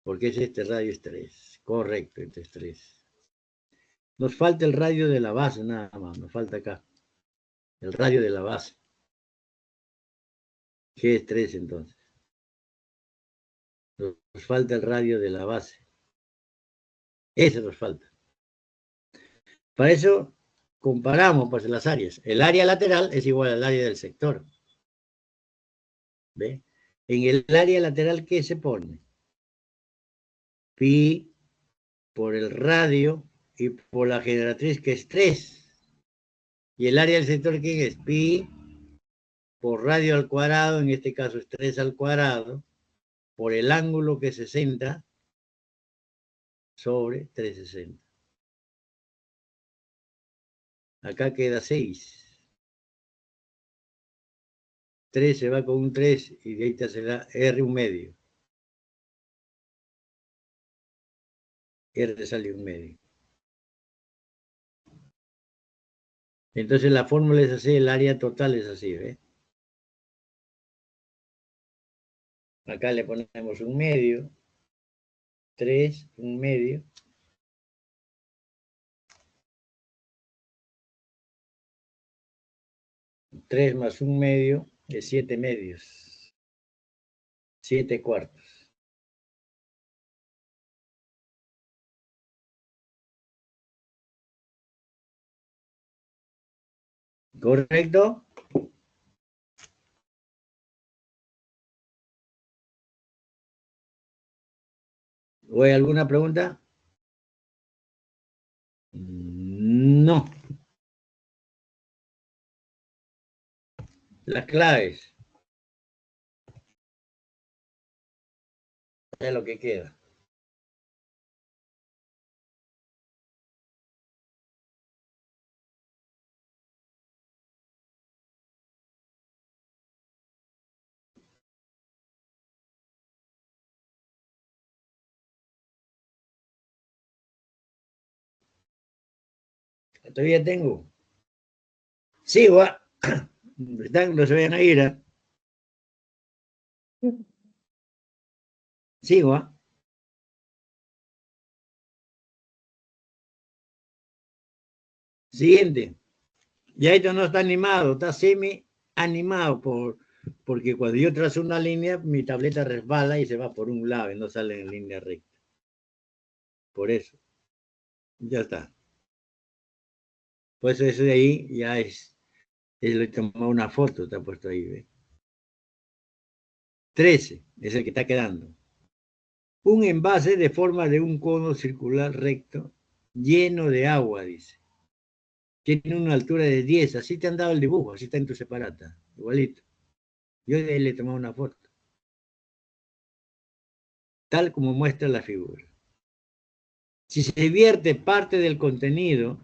Porque este radio es 3. Correcto, este es 3. Nos falta el radio de la base, nada más. Nos falta acá. El radio de la base. G es 3 entonces. Nos falta el radio de la base. Ese nos falta. Para eso comparamos pues las áreas. El área lateral es igual al área del sector. ¿Ve? En el área lateral, ¿qué se pone? Pi por el radio y por la generatriz, que es 3. Y el área del sector, ¿qué es? Pi por radio al cuadrado, en este caso es 3 al cuadrado, por el ángulo que es 60 sobre 360. Acá queda 6. 3 se va con un 3 y de ahí te será R un medio. R sale un medio. Entonces la fórmula es así, el área total es así, ¿ves? Acá le ponemos un medio, 3, un medio. Tres más un medio es 7 medios. 7 cuartos. ¿Correcto? ¿O hay alguna pregunta? No. Las claves. Es lo que queda. Todavía tengo. Sí, va. No se vayan a ir. ¿Eh? Sí, va. Siguiente. Ya esto no está animado, está semi animado porque cuando yo trazo una línea, mi tableta resbala y se va por un lado y no sale en línea recta. Por eso. Ya está. Pues eso de ahí ya es le he tomado una foto, está puesto ahí, ¿ve? 13 es el que está quedando. Un envase de forma de un cono circular recto lleno de agua, dice. Tiene una altura de 10, así te han dado el dibujo, así está en tu separata, igualito. Yo de ahí le he tomado una foto. Tal como muestra la figura. Si se vierte parte del contenido,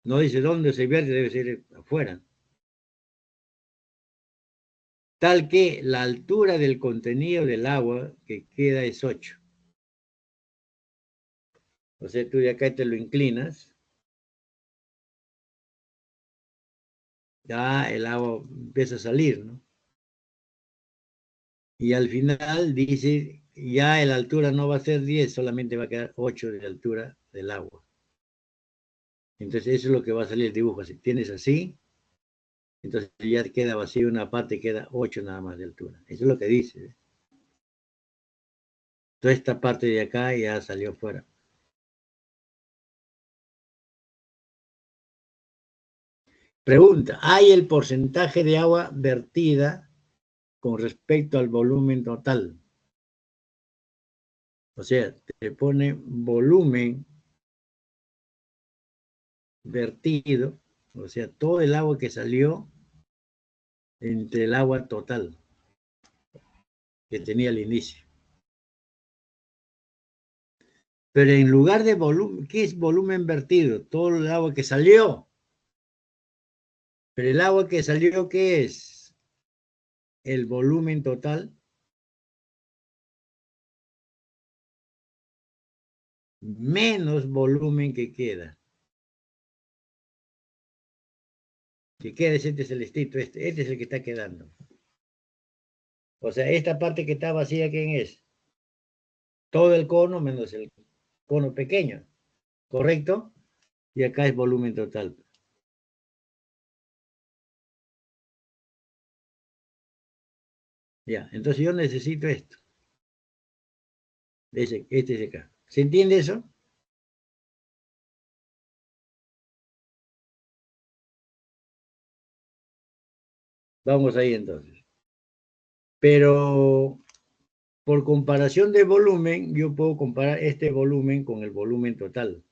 no dice dónde se vierte, debe ser afuera. Tal que la altura del contenido del agua que queda es 8. O sea, tú de acá te lo inclinas. Ya el agua empieza a salir, ¿no? Y al final dice, ya la altura no va a ser 10, solamente va a quedar 8 de altura del agua. Entonces eso es lo que va a salir el dibujo. Si tienes así, entonces ya queda vacío una parte, queda 8 nada más de altura. Eso es lo que dice. Toda esta parte de acá ya salió fuera. Pregunta, ¿hay el porcentaje de agua vertida con respecto al volumen total? O sea, te pone volumen vertido, o sea, todo el agua que salió entre el agua total que tenía al inicio. Pero en lugar de volumen, ¿qué es volumen vertido? Todo el agua que salió. Pero el agua que salió, ¿qué es? El volumen total menos volumen que queda. Que queda es este celestito, este es el que está quedando. O sea, esta parte que está vacía, ¿quién es? Todo el cono menos el cono pequeño, ¿correcto? Y acá es volumen total. Ya, entonces yo necesito esto. Este es acá. ¿Se entiende eso? Vamos ahí entonces. Pero por comparación de volumen, yo puedo comparar este volumen con el volumen total.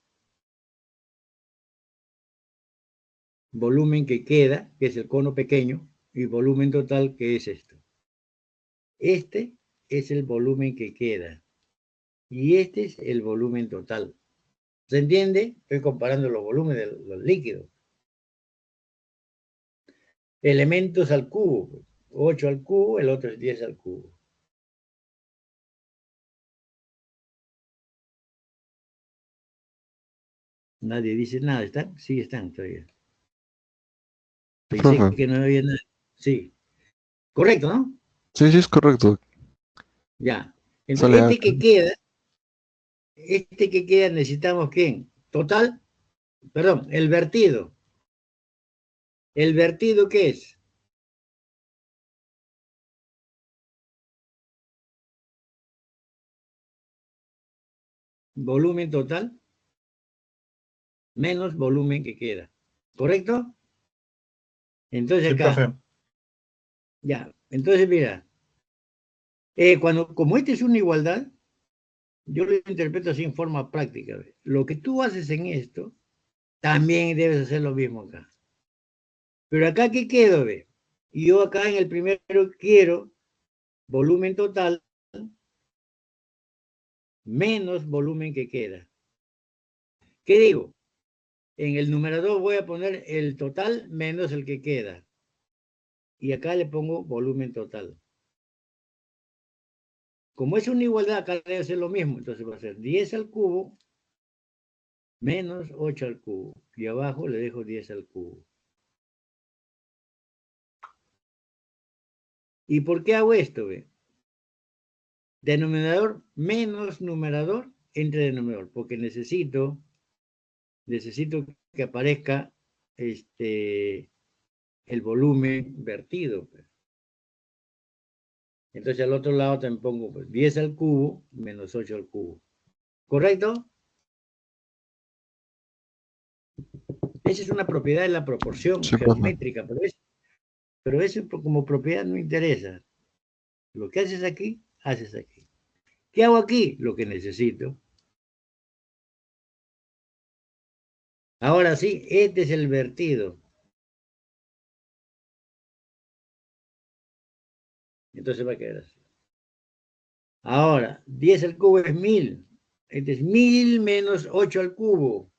Volumen que queda, que es el cono pequeño, y volumen total, que es esto. Este es el volumen que queda. Y este es el volumen total. ¿Se entiende? Estoy comparando los volúmenes de los líquidos. Elementos al cubo. 8 al cubo, el otro es 10 al cubo. Nadie dice nada, ¿están? Sí, están todavía. Pensé Profe, que no había nada. Sí. Correcto, ¿no? sí, sí es correcto. Ya. Sale Entonces, acá. este que queda necesitamos ¿quién? Total, perdón, el vertido. ¿El vertido qué es? Volumen total menos volumen que queda. ¿Correcto? Entonces Sí, acá, profe. ya, entonces mira, como esta es una igualdad, yo lo interpreto así en forma práctica. ¿Ve? Lo que tú haces en esto, también debes hacer lo mismo acá. Pero acá, ¿qué quedo? Ve? Yo acá en el primero quiero volumen total menos volumen que queda. ¿Qué digo? En el numerador voy a poner el total menos el que queda. Y acá le pongo volumen total. Como es una igualdad, acá debe ser lo mismo. Entonces va a ser 10 al cubo menos 8 al cubo. Y abajo le dejo 10 al cubo. ¿Y por qué hago esto? Ve? Denominador menos numerador entre denominador. Porque necesito que aparezca el volumen vertido. Entonces al otro lado también pongo 10 al cubo menos 8 al cubo. ¿Correcto? Esa es una propiedad de la proporción Sí, profe. geométrica, pero eso como propiedad no interesa. Lo que haces aquí, haces aquí. ¿Qué hago aquí? Lo que necesito. Ahora sí, este es el vertido. Entonces va a quedar así. Ahora, 10 al cubo es 1000. Este es 1000 menos 8 al cubo.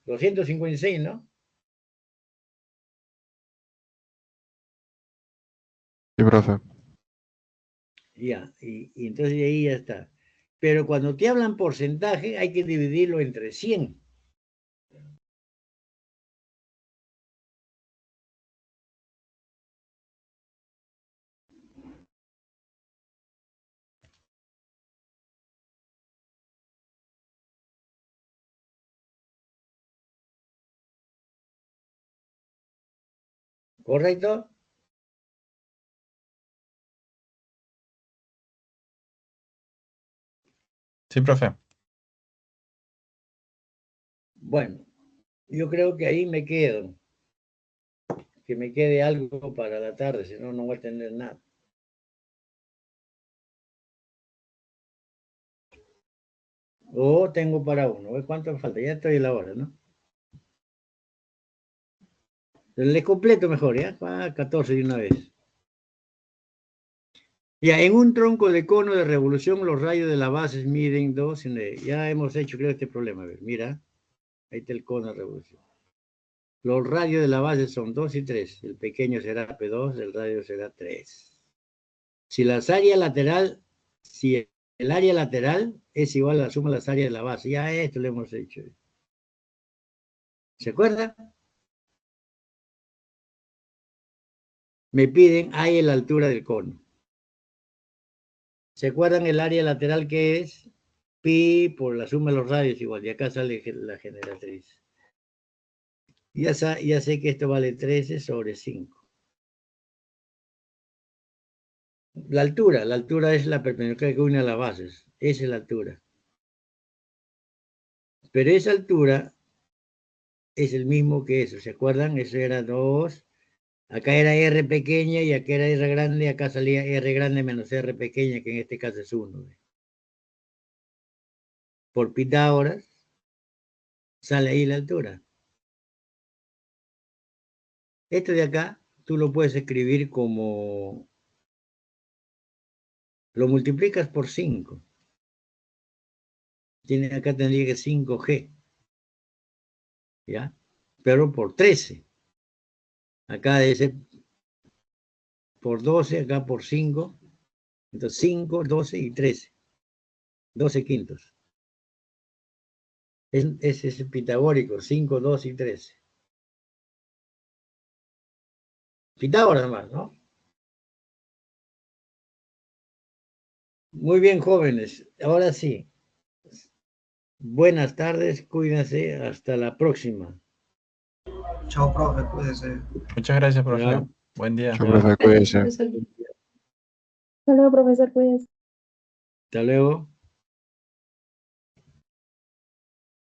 256, ¿no? Sí, profe. Ya, y entonces ahí ya está. Pero cuando te hablan porcentaje, hay que dividirlo entre 100. ¿Correcto? Sí, profe. Bueno, yo creo que ahí me quedo. Que me quede algo para la tarde, si no, no voy a tener nada. O tengo para uno. ¿Cuánto me falta? Ya estoy a la hora, ¿no? Le completo mejor, ¿ya? 14 de una vez. Ya, en un tronco de cono de revolución, los rayos de la base miden 2. Ya hemos hecho, creo, este problema. A ver, mira. Ahí está el cono de revolución. Los radios de la base son 2 y 3. El pequeño será P2, el radio será 3. Si el área lateral es igual a la suma de las áreas de la base. Ya esto lo hemos hecho. ¿Se acuerda? Me piden ahí la altura del cono. ¿Se acuerdan el área lateral que es? Pi por la suma de los radios igual. Y acá sale la generatriz. Ya sé que esto vale 13 sobre 5. La altura es la perpendicular que une a las bases. Esa es la altura. Pero esa altura es el mismo que eso. ¿Se acuerdan? Eso era 2. Acá era R pequeña y acá era R grande. Acá salía R grande menos R pequeña, que en este caso es 1. Por Pitágoras sale ahí la altura. Esto de acá tú lo puedes escribir como... Lo multiplicas por 5. Acá tendría que 5G. ¿Ya? Pero por 13. Acá debe ser por 12, acá por 5. Entonces 5, 12 y 13. 12 quintos. Es pitagórico, 5, 12 y 13. Pitágoras nomás, ¿no? Muy bien, jóvenes. Ahora sí. Buenas tardes, cuídense. Hasta la próxima. Chao, profe, cuídese. Muchas gracias, profe. Ya. Buen día. Sí, profe, cuídese. Hasta luego, profesor, cuídese. Hasta luego.